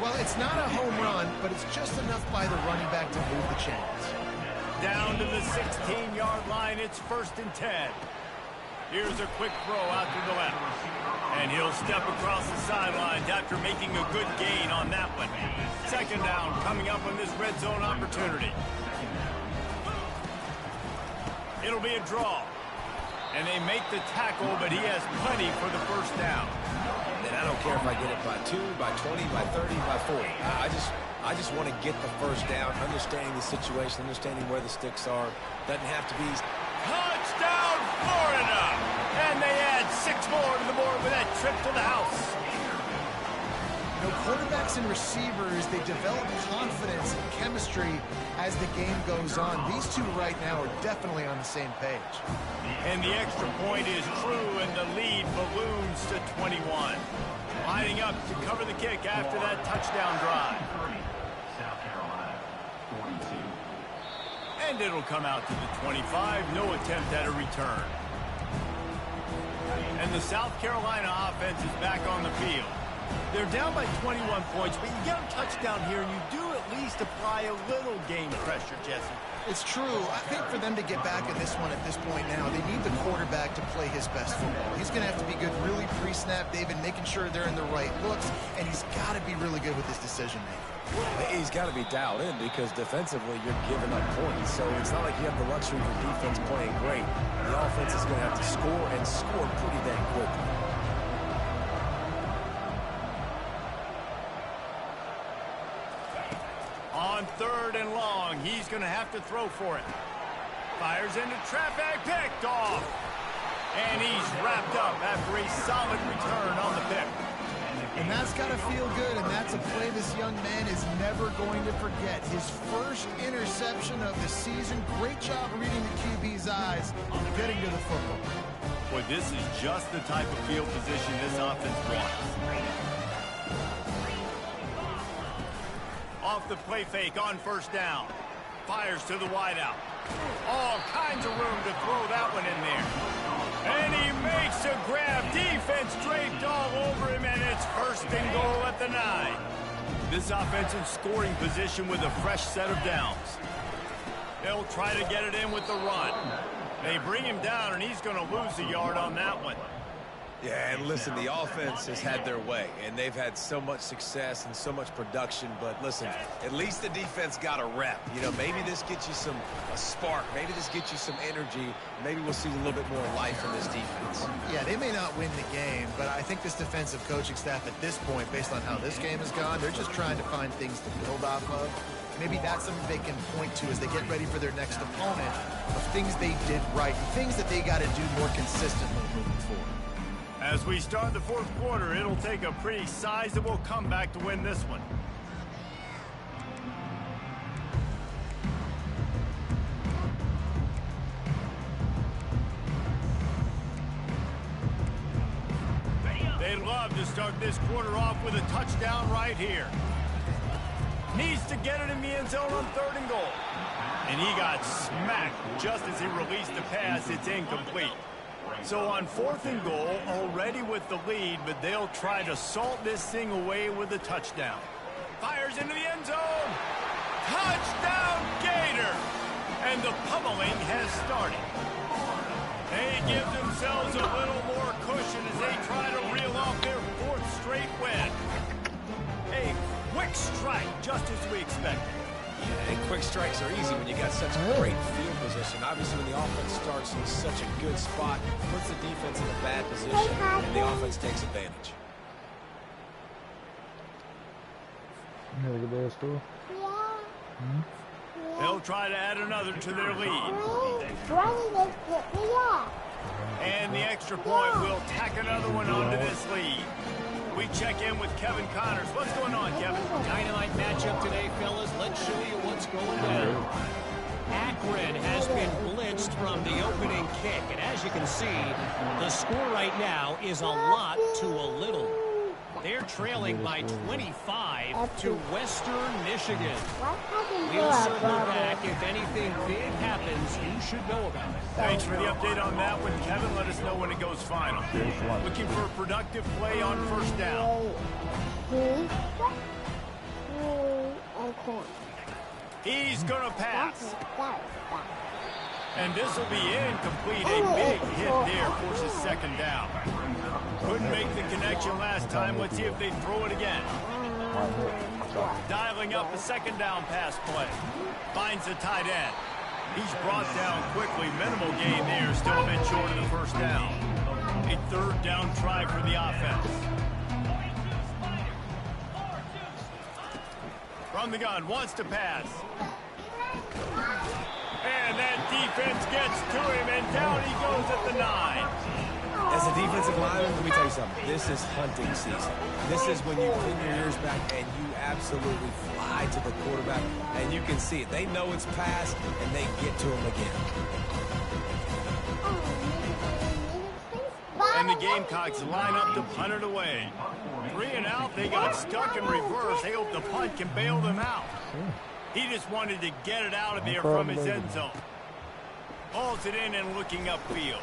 Well, it's not a home run, but it's just enough by the running back to move the chains. Down to the 16-yard line, it's 1st and 10. Here's a quick throw out to the left. And he'll step across the sidelines after making a good gain on that one. 2nd down coming up on this red zone opportunity. It'll be a draw. And they make the tackle, but he has plenty for the first down. And I don't care if I get it by 2, by 20, by 30, by 40. I just want to get the first down, understanding the situation, understanding where the sticks are. Doesn't have to be. Touchdown, Florida! And they add 6 more to the board with that trip to the house. You know, quarterbacks and receivers, they develop confidence and chemistry as the game goes on. These two right now are definitely on the same page. And the extra point is true, and the lead balloons to 21. Lining up to cover the kick after that touchdown drive. South Carolina, 42. And it'll come out to the 25. No attempt at a return. And the South Carolina offense is back on the field. They're down by 21 points, but you get a touchdown here, and you do at least apply a little game pressure, Jesse. It's true. I think for them to get back in this one at this point now, they need the quarterback to play his best football. He's going to have to be good really pre-snap, David, making sure they're in the right looks, and he's got to be really good with his decision-making. He's got to be dialed in because defensively you're giving up points. So it's not like you have the luxury of your defense playing great. The offense is going to have to score and score pretty dang quickly. On 3rd and long, he's going to have to throw for it. Fires into traffic, picked off. And he's wrapped up after a solid return on the pick. And that's got to feel good, and that's a play this young man is never going to forget. His first interception of the season. Great job reading the QB's eyes, getting to the football. Boy, this is just the type of field position this offense wants. Off the play fake on 1st down. Fires to the wideout. All kinds of room to throw that one in there. And he makes a grab. Defense draped all over him, and it's 1st and goal at the 9. This offense in scoring position with a fresh set of downs. They'll try to get it in with the run. They bring him down, and he's going to lose a yard on that one. Yeah, and listen, the offense has had their way, and they've had so much success and so much production. But listen, at least the defense got a rep. You know, maybe this gets you a spark. Maybe this gets you some energy. Maybe we'll see a little bit more life in this defense. Yeah, they may not win the game, but I think this defensive coaching staff at this point, based on how this game has gone, they're just trying to find things to build off of. Maybe that's something they can point to as they get ready for their next opponent, of things they did right, things that they got to do more consistently moving forward. As we start the 4th quarter, it'll take a pretty sizable comeback to win this one. They'd love to start this quarter off with a touchdown right here. Needs to get it in the end zone on 3rd and goal. And he got smacked just as he released the pass. It's incomplete. So on 4th and goal, already with the lead, but they'll try to salt this thing away with a touchdown. Fires into the end zone. Touchdown, Gator! And the pummeling has started. They give themselves a little more cushion as they try to reel off their 4th straight win. A quick strike, just as we expected. Yeah, and quick strikes are easy when you got such great field position. Obviously, when the offense starts in such a good spot, puts the defense in a bad position, and the offense takes advantage. You had a good day at school? They'll try to add another to their lead. And the extra point will tack another one onto this lead. We check in with Kevin Connors. What's going on, Kevin? Dynamite matchup today, fellas. Let's show you what's going down. Akron has been blitzed from the opening kick. And as you can see, the score right now is a lot to a little. They're trailing by 25 to Western Michigan. We'll circle back. If anything big happens, you should know about it. Thanks for the update on that one, Kevin. Let us know when it goes final. Looking for a productive play on 1st down. He's going to pass. And this will be incomplete. A big hit there forces 2nd down. Couldn't make the connection last time. Let's see if they throw it again. Dialing up the 2nd down pass play. Finds the tight end. He's brought down quickly. Minimal gain there. Still a bit short of the 1st down. A 3rd down try for the offense. From the gun. Wants to pass. And that defense gets to him, and down he goes at the 9. As a defensive lineman, let me tell you something. This is hunting season. This is when you pin your ears back and you absolutely fly to the quarterback, and you can see it. They know it's passed, and they get to him again. And the Gamecocks line up to punt it away. 3 and out, they got stuck in reverse. They hope the punt can bail them out. He just wanted to get it out of there from his end zone. Hauls it in and looking upfield.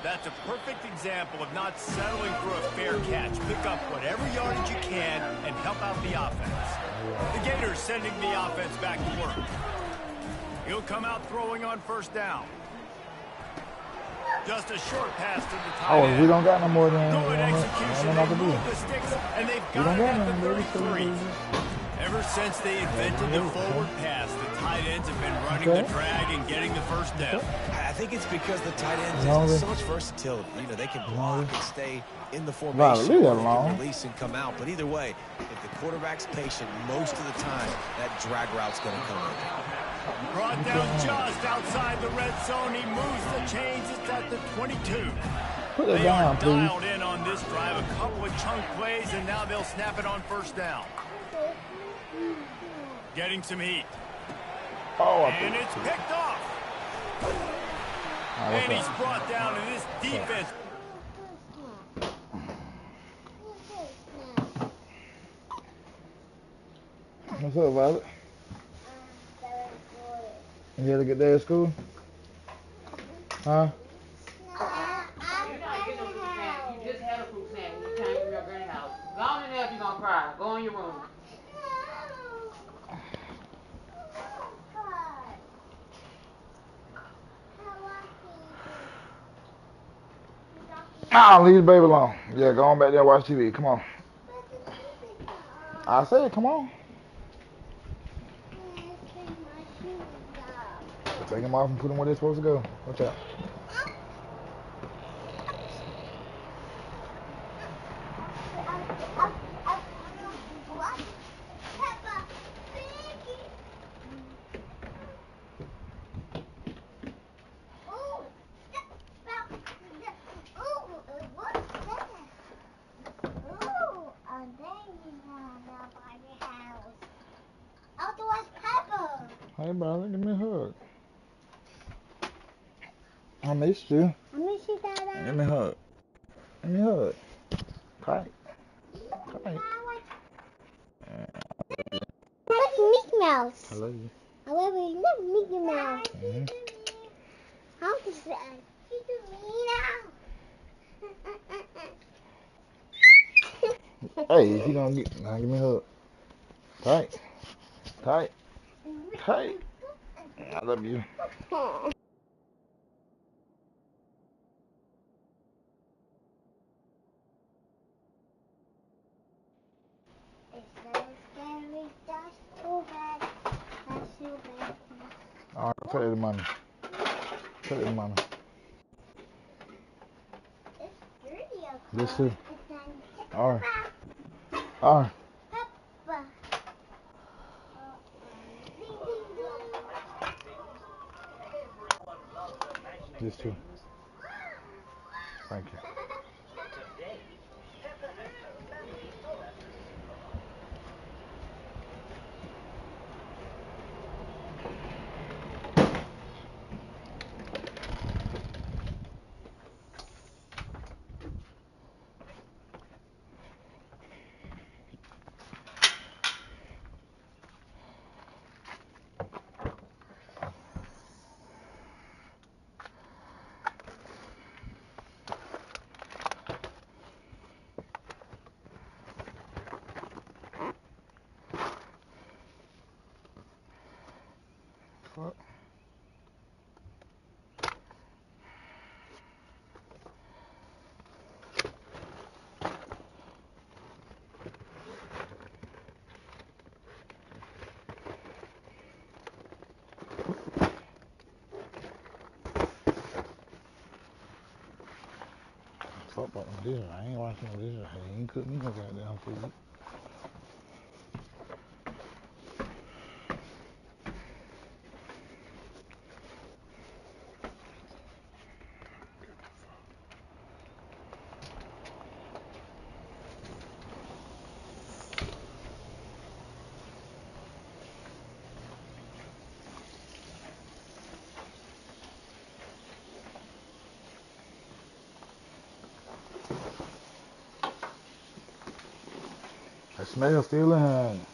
That's a perfect example of not settling for a fair catch. Pick up whatever yardage you can and help out the offense. The Gators sending the offense back to work. He'll come out throwing on first down. Just a short pass to the tight end. We don't got no more than Good execution. nothing They to do. move the sticks, and they've We got don't it got at nothing, the baby. 33. Ever since they invented the forward pass, the tight ends have been running the drag and getting the first down. I think it's because the tight ends Longer. have so much versatility. You know, they can block and stay in the Wow, formation, leave that or they alone. can release and come out. But either way, if the quarterback's patient, most of the time, that drag route's going to come in. Brought down just outside the red zone. He moves the chains. It's at the 22. Put it They down, are please. dialed in on this drive. A couple of chunk plays, and now they'll snap it on first down. Getting some heat. And it's picked off. And he's brought down in this defense. What's up, Violet? You had a good day at school? Huh? You're not getting no fruit snack. You just had a fruit snack when you came from your granny house. Go on in there if you're gonna cry. Go in your room. Ah, leave the baby alone. Yeah, go on back there and watch TV. Come on. I said, come on. Take them off and put them where they're supposed to go. Watch out. Hey, brother, give me a hug. I missed you. I miss you, Dada. Give me a hug. Give me a hug. Tight. Tight. I like Mickey Mouse. I love you. I love Mickey Mouse. Mhm. How to say? Hey, if you don't get, now give me a hug. Tight. Tight. Tight. I love you. All right, take the money. Take the money. This too. All right. All right. This too. Thank you. Fuck. Fuck about no dishes. I ain't washing no dishes. I ain't cooking me no goddamn food. Smell still in here.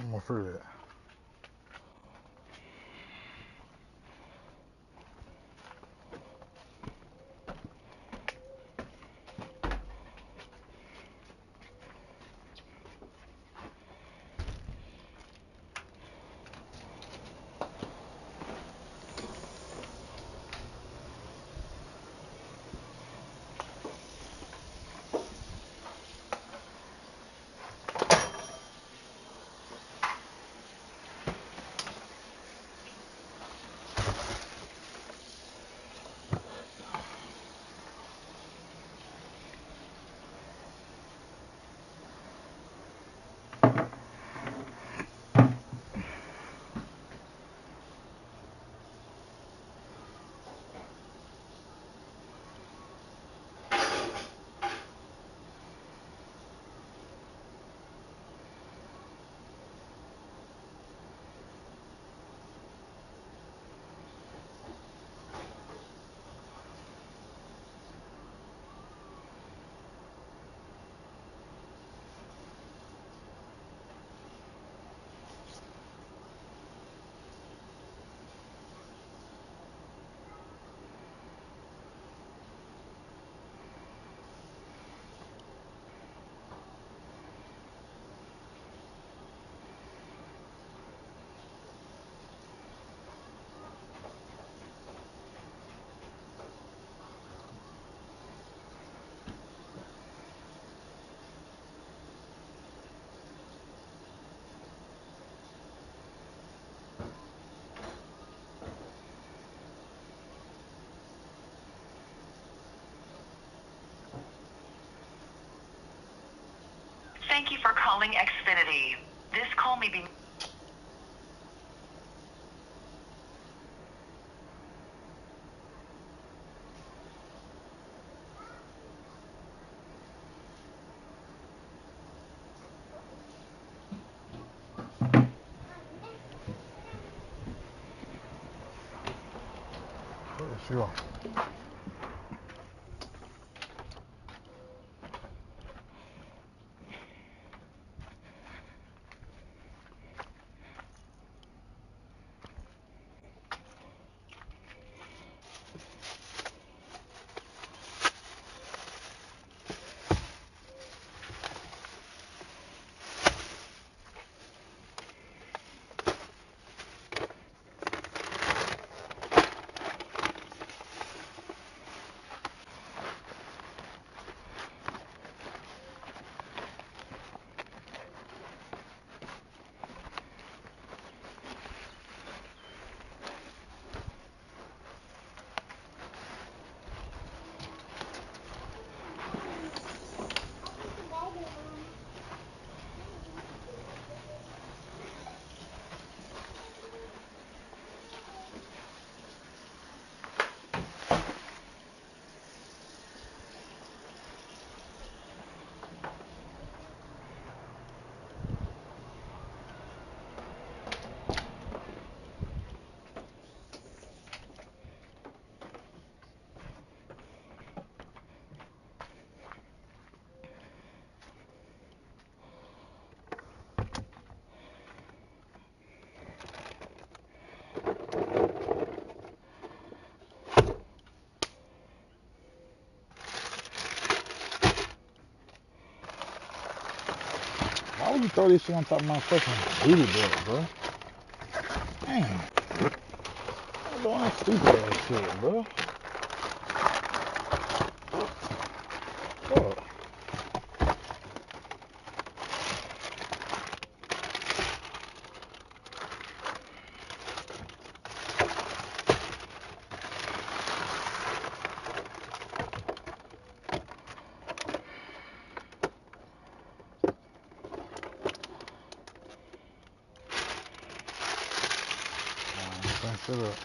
I'm gonna free that. Thank you for calling Xfinity. This call may be Sure. Why would you throw this shit on top of my fucking booty belt, bro? Damn. I'm doing that stupid ass shit, bro. Fuck. Shut up.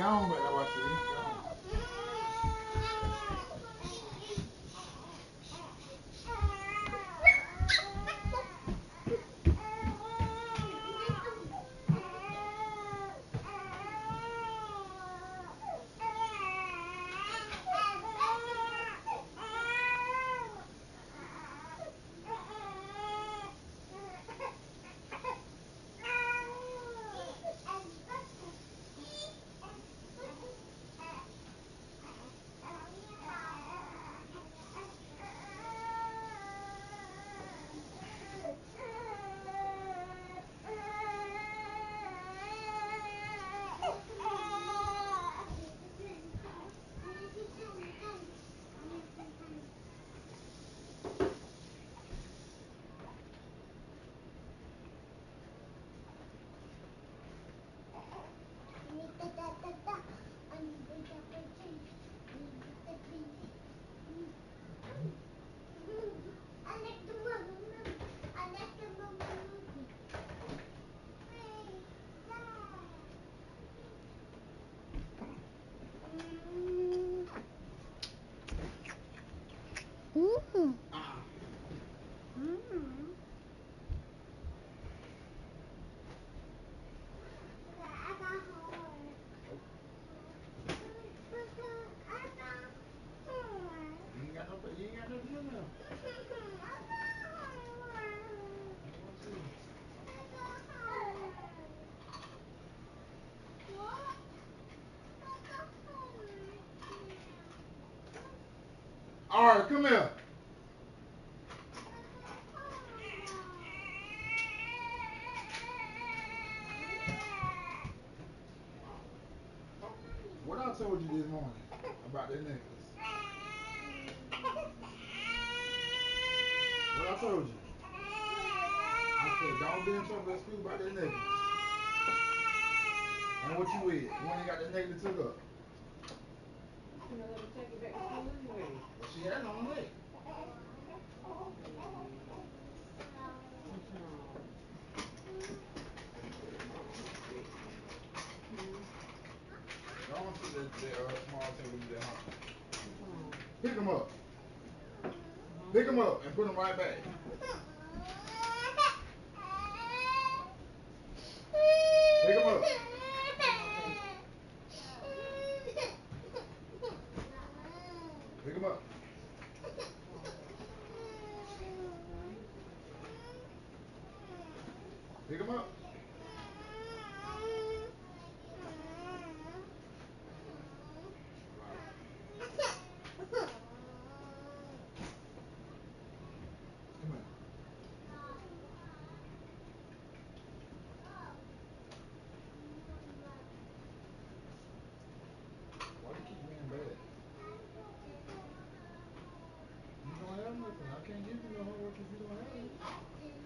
on back there, watch it. Mm-hmm. You ain't got nothing in there. All right, come here. What I told you this morning about that necklace? What I told you? I said, don't be in trouble at school about that necklace. And what you with? You ain't got that necklace took up. You know, let me take it back to school anyway. Well, she had it on her leg. Go on to the small table you there, huh? Pick them up. Pick them up and put them right back. Pick them up. Pick them up. Pick them up. Come here. Why you keep being bad? You don't have nothing. I can't give you no homework if you don't have it. Yeah,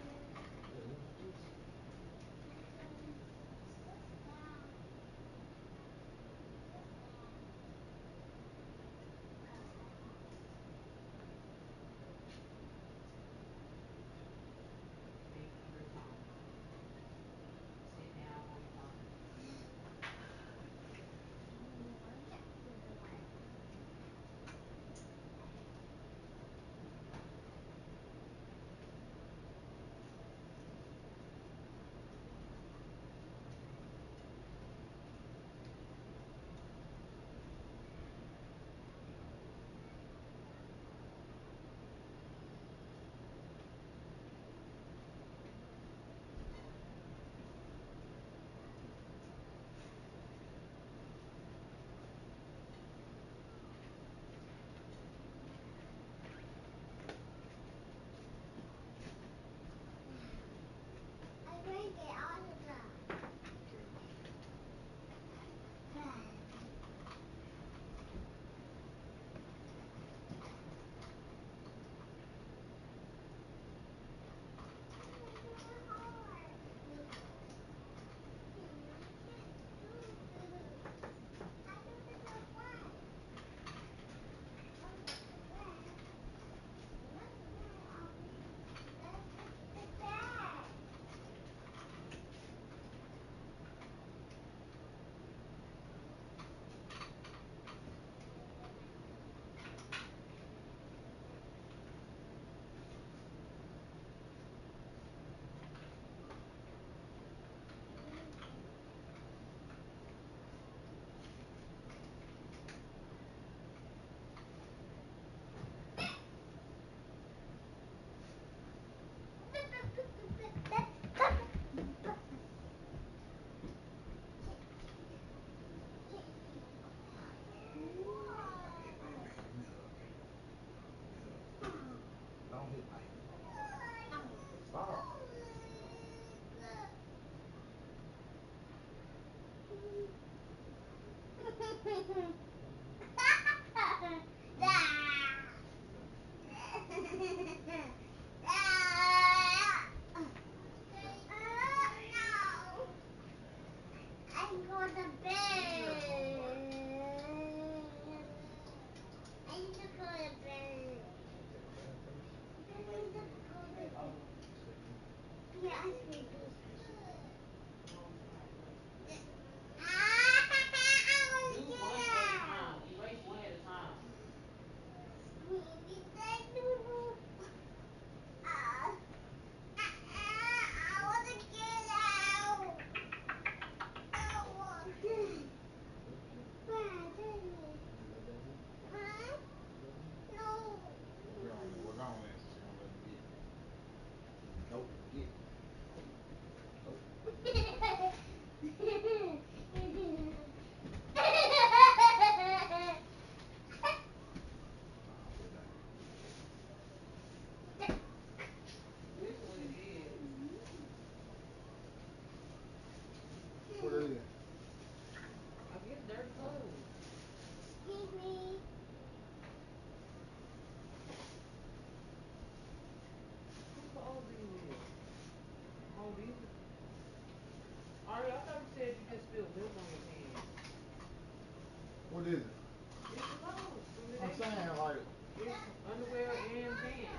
It's underwear and pants.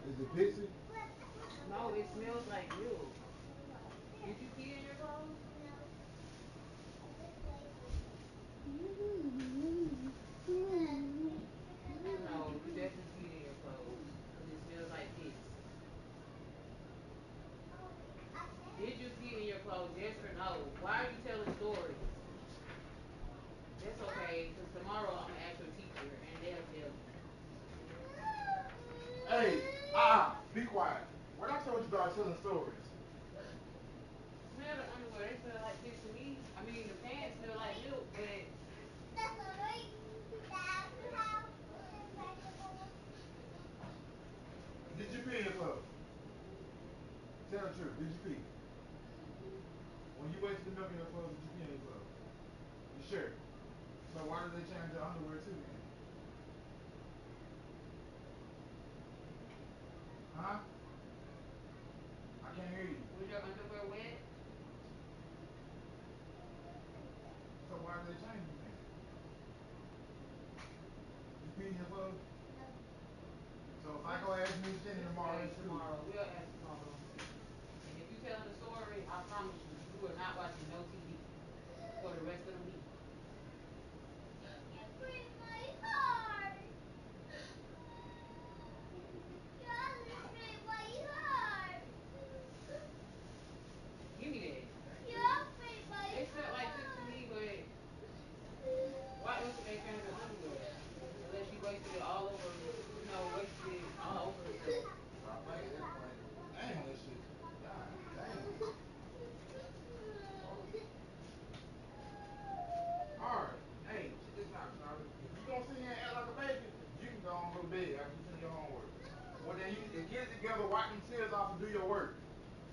Is it pixie? No, it smells like milk. Did you pee in your clothes? No, you definitely peed in your clothes. Because it smells like piss. Did you pee in your clothes? Yes or no? Why are you telling stories? That's okay, because tomorrow I'm going to ask your teacher and they'll tell you. Hey, be quiet. When I told you about telling stories. Smell the underwear. They smell like piss to me. I mean, the pants smell like milk, but Did you pee in your clothes? Tell the truth. Did you pee? When you wasted the milk in your clothes, did you pee in your clothes? You sure? So why did they change your underwear too then? Huh? I can't hear you. was your underwear wet? So why did they change you then? You pee in your clothes? So if I go ask Miss Jenny tomorrow in school. Tomorrow. We'll ask tomorrow. And if you telling the story, I promise you, you are not watching no TV for the rest of the week. You break my heart. You break my heart. Give me that. You break my They smell like heart. piss to me, but why else would they change the underwear? Unless she wasted it all over, wasted it all over herself. Stop playing that point. Damn, that shit. God damn. Alright. Hey, check this out, Charlie. If you gonna sit here and act like a baby, you can go on and go to bed after you finish your homework. Well then you get it together, wipe them tears off and do your work.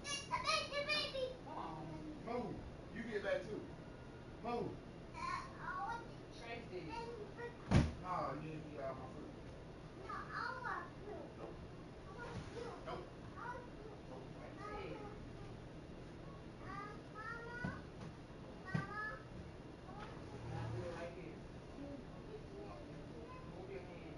Baby. Come on. Move. You get back too. Move. Tracy. Nah, you didn't eat all my food. No, I want to. Nope. Nope. Nope. Tracy. Mama. Mama. I'll do it right here. Move your hand.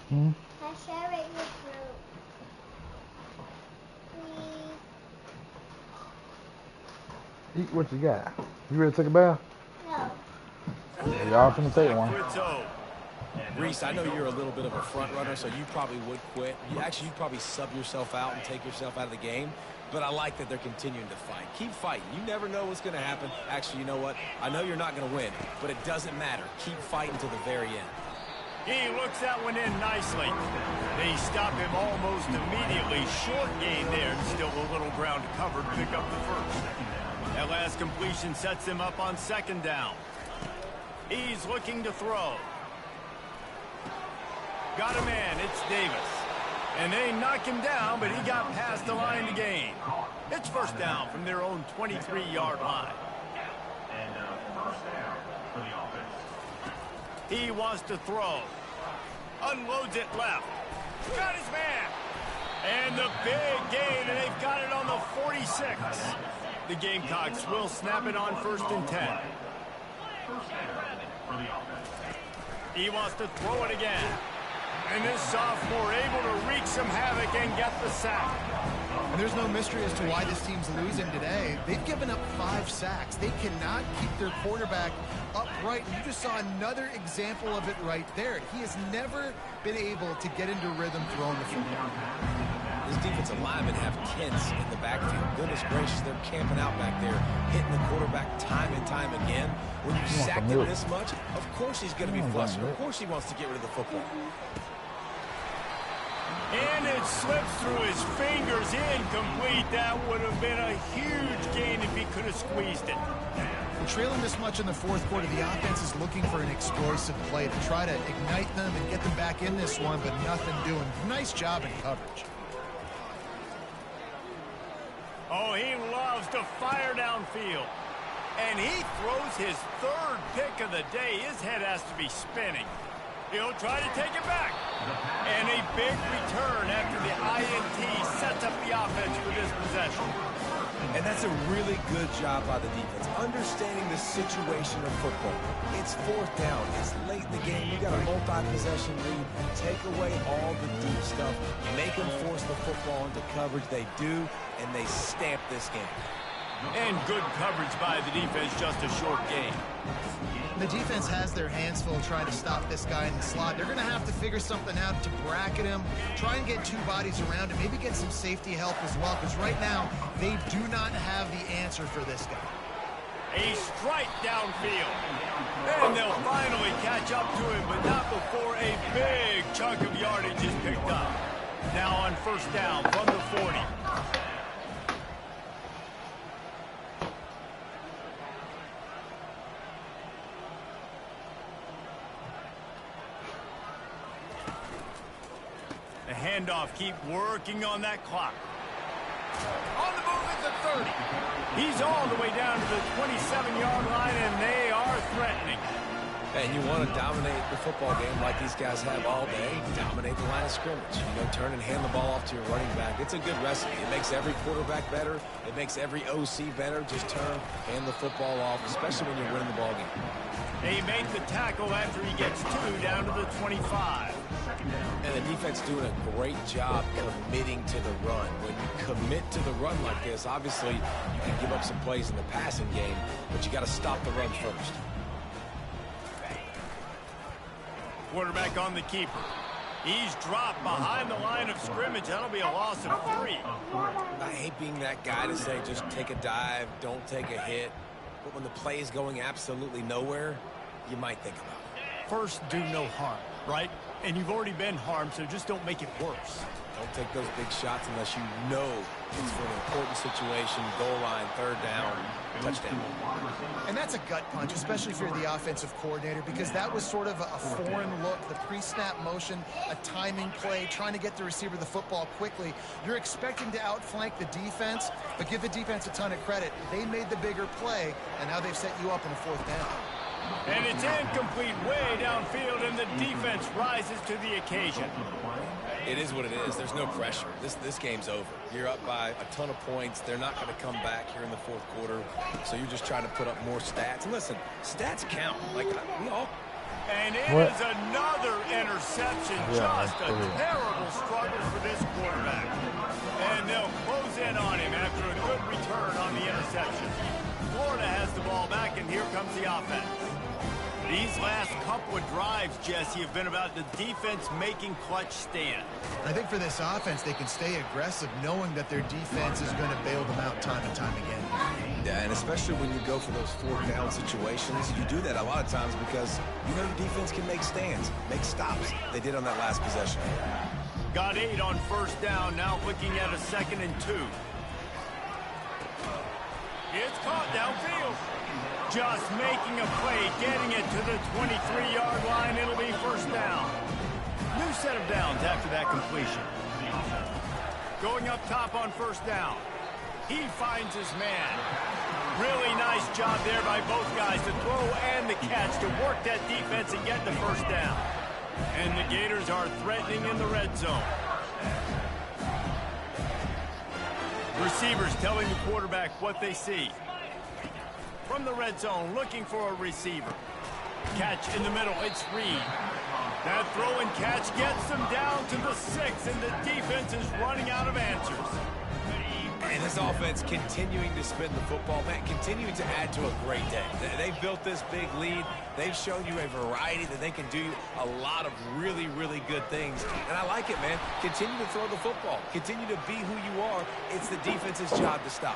Hmm? I share it with fruit. Please. Eat what you got. You ready to take a bath? No. Y'all finna take one. Reese, I know you're a little bit of a front runner, so you probably would quit. You'd probably sub yourself out and take yourself out of the game. But I like that they're continuing to fight. Keep fighting. You never know what's going to happen. Actually, you know what? I know you're not going to win, but it doesn't matter. Keep fighting to the very end. He looks that one in nicely. They stop him almost immediately. Short gain there, and still a little ground to cover to pick up the first. That last completion sets him up on second down. He's looking to throw. Got a man, it's Davis. And they knock him down, but he got past the line to gain. It's first down from their own 23-yard line. And first down for the offense. He wants to throw. Unloads it left. Got his man. And the big gain, and they've got it on the 46. The Gamecocks will snap it on 1st and 10. First down for the offense. He wants to throw it again. And this sophomore able to wreak some havoc and get the sack. And there's no mystery as to why this team's losing today. They've given up 5 sacks. They cannot keep their quarterback upright. And you just saw another example of it right there. He has never been able to get into rhythm throwing the football. This defensive linemen have Kents in the backfield. Goodness gracious, they're camping out back there, hitting the quarterback time and time again. When you sack him this much, of course he's going to be flustered. Of course he wants to get rid of the football. And it slips through his fingers, incomplete. That would have been a huge gain if he could have squeezed it. Trailing this much in the fourth quarter, the offense is looking for an explosive play to try to ignite them and get them back in this one, but nothing doing. Nice job in coverage. Oh, he loves to fire downfield. And he throws his 3rd pick of the day. His head has to be spinning. He'll try to take it back. And a big return after the INT sets up the offense for this possession. And that's a really good job by the defense, understanding the situation of football. It's 4th down. It's late in the game. You got a multi-possession lead. Take away all the deep stuff. Make them force the football into coverage. They do, and they stamp this game. And good coverage by the defense, just a short gain. The defense has their hands full trying to stop this guy in the slot. They're going to have to figure something out to bracket him, try and get 2 bodies around him, maybe get some safety help as well, because right now they do not have the answer for this guy. A strike downfield. And they'll finally catch up to him, but not before a big chunk of yardage is picked up. Now on first down from the 40. The handoff, keep working on that clock. On the move at the 30. He's all the way down to the 27-yard line, and they are threatening. And you want to dominate the football game like these guys have all day. Dominate the line of scrimmage. You know, turn and hand the ball off to your running back. It's a good recipe. It makes every quarterback better. It makes every OC better. Just turn, hand the football off, especially when you're winning the ball game. They make the tackle after he gets 2 down to the 25. And the defense doing a great job committing to the run. When you commit to the run like this, obviously you can give up some plays in the passing game, but you got to stop the run first. Quarterback on the keeper. He's dropped behind the line of scrimmage. That'll be a loss of 3. I hate being that guy to say just take a dive, don't take a hit. But when the play is going absolutely nowhere, you might think about it. First, do no harm, right? And you've already been harmed, so just don't make it worse. Don't take those big shots unless you know it's for an important situation, goal line, 3rd down, touchdown. And that's a gut punch, especially if you're the offensive coordinator, because that was sort of a foreign look, the pre-snap motion, a timing play, trying to get the receiver the football quickly. You're expecting to outflank the defense, but give the defense a ton of credit. They made the bigger play, and now they've set you up in the 4th down. And it's incomplete way downfield, and the defense rises to the occasion. It is what it is. There's no pressure. This game's over. You're up by a ton of points. They're not going to come back here in the 4th quarter, so you're just trying to put up more stats. And listen, stats count. Like, we all And it What? is another interception. Yeah, Just a terrible struggle for this quarterback. And they'll close in on him after a good return on the interception. Florida has the ball back, and here comes the offense. These last couple of drives, Jesse, have been about the defense making clutch stands. I think for this offense, they can stay aggressive knowing that their defense is going to bail them out time and time again. Yeah, and especially when you go for those fourth down situations, you do that a lot of times because you know your defense can make stands, make stops. They did on that last possession. Got 8 on first down, now looking at a 2nd and 2. It's caught downfield. Just making a play, getting it to the 23-yard line. It'll be first down. New set of downs after that completion. Going up top on first down. He finds his man. Really nice job there by both guys to throw and the catch to work that defense and get the first down. And the Gators are threatening in the red zone. Receivers telling the quarterback what they see. From the red zone, looking for a receiver. Catch in the middle, it's Reed. That throw and catch gets them down to the 6, and the defense is running out of answers. And this offense continuing to spin the football, man, continuing to add to a great day. They've built this big lead. They've shown you a variety that they can do a lot of really, really good things. And I like it, man. Continue to throw the football. Continue to be who you are. It's the defense's job to stop.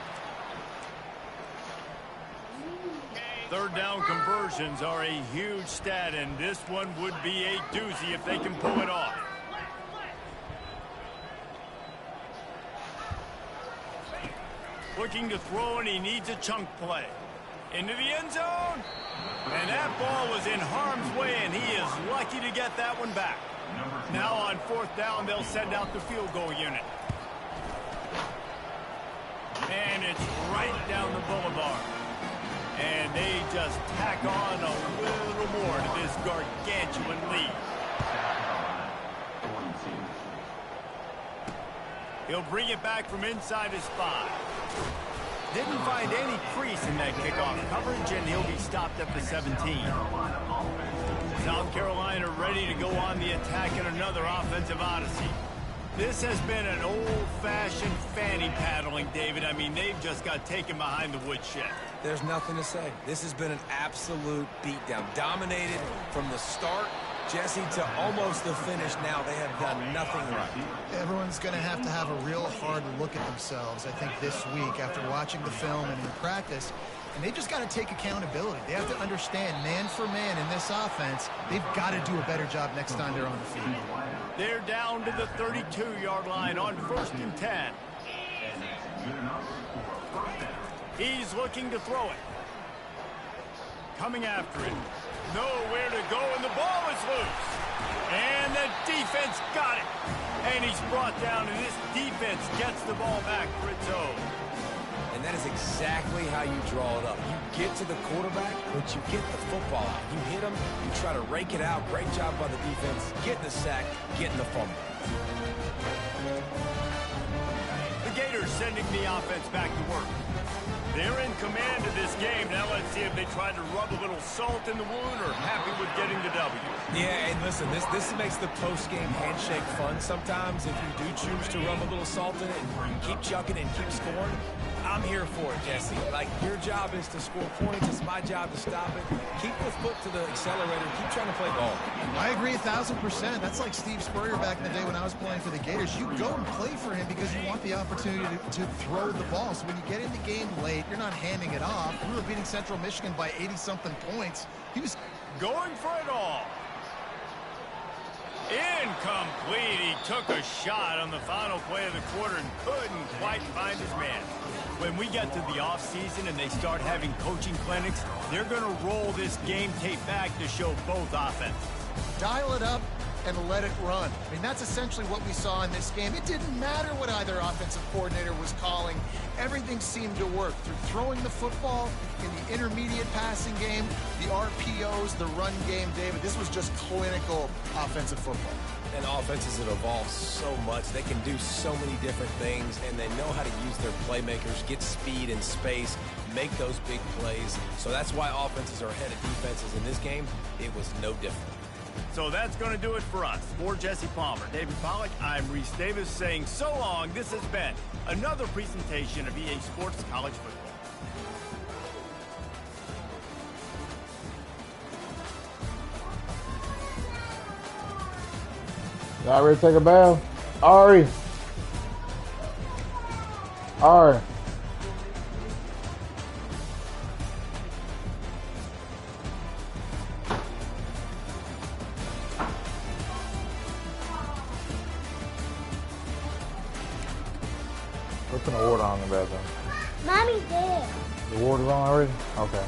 Third down conversions are a huge stat, and this one would be a doozy if they can pull it off. Looking to throw, and he needs a chunk play. Into the end zone. And that ball was in harm's way, and he is lucky to get that one back. Now on fourth down, they'll send out the field goal unit. And it's right down the boulevard. And they just tack on a little more to this gargantuan lead. He'll bring it back from inside his 5. Didn't find any crease in that kickoff coverage, and he'll be stopped at the 17. South Carolina ready to go on the attack in another offensive odyssey. This has been an old-fashioned fanny paddling, David. I mean, they've just got taken behind the woodshed. There's nothing to say. This has been an absolute beatdown. Dominated from the start, Jesse, to almost the finish now. They have done nothing right. Everyone's going to have a real hard look at themselves, I think, this week after watching the film and in practice. And they just got to take accountability. They have to understand, man for man in this offense, they've got to do a better job next time they're on the field. They're down to the 32-yard line on 1st and 10. He's looking to throw it. Coming after it. Nowhere to go, and the ball is loose. And the defense got it. And he's brought down, and this defense gets the ball back for its own. And that is exactly how you draw it up. You get to the quarterback, but you get the football out. You hit him, you try to rake it out. Great job by the defense. Getting the sack, getting the fumble. The Gators sending the offense back to work. They're in command of this game. Now let's see if they try to rub a little salt in the wound or happy with getting the W. Yeah, and listen, this makes the post-game handshake fun sometimes. If you do choose to rub a little salt in it and keep chucking and keep scoring, I'm here for it, Jesse. Like, your job is to score points. It's my job to stop it. Keep the foot to the accelerator. Keep trying to play ball. I agree 1,000%. That's like Steve Spurrier back in the day when I was playing for the Gators. You go and play for him because you want the opportunity to throw the ball. So when you get in the game late, you're not handing it off. We were beating Central Michigan by 80-something points. He was going for it all. Incomplete. He took a shot on the final play of the quarter and couldn't quite find his man. When we get to the offseason and they start having coaching clinics, they're going to roll this game tape back to show both offenses. Dial it up, and let it run. I mean, that's essentially what we saw in this game. It didn't matter what either offensive coordinator was calling. Everything seemed to work through throwing the football in the intermediate passing game, the RPOs, the run game, David. This was just clinical offensive football. And offenses that evolve so much. They can do so many different things, and they know how to use their playmakers, get speed and space, make those big plays. So that's why offenses are ahead of defenses in this game. It was no different. So that's going to do it for us. For Jesse Palmer, David Pollack, I'm Reese Davis saying so long. This has been another presentation of EA Sports College Football. Y'all ready to take a bath? Ari. Ari. We're putting the water on in the bathroom. Mommy's there. The water's on already? Okay.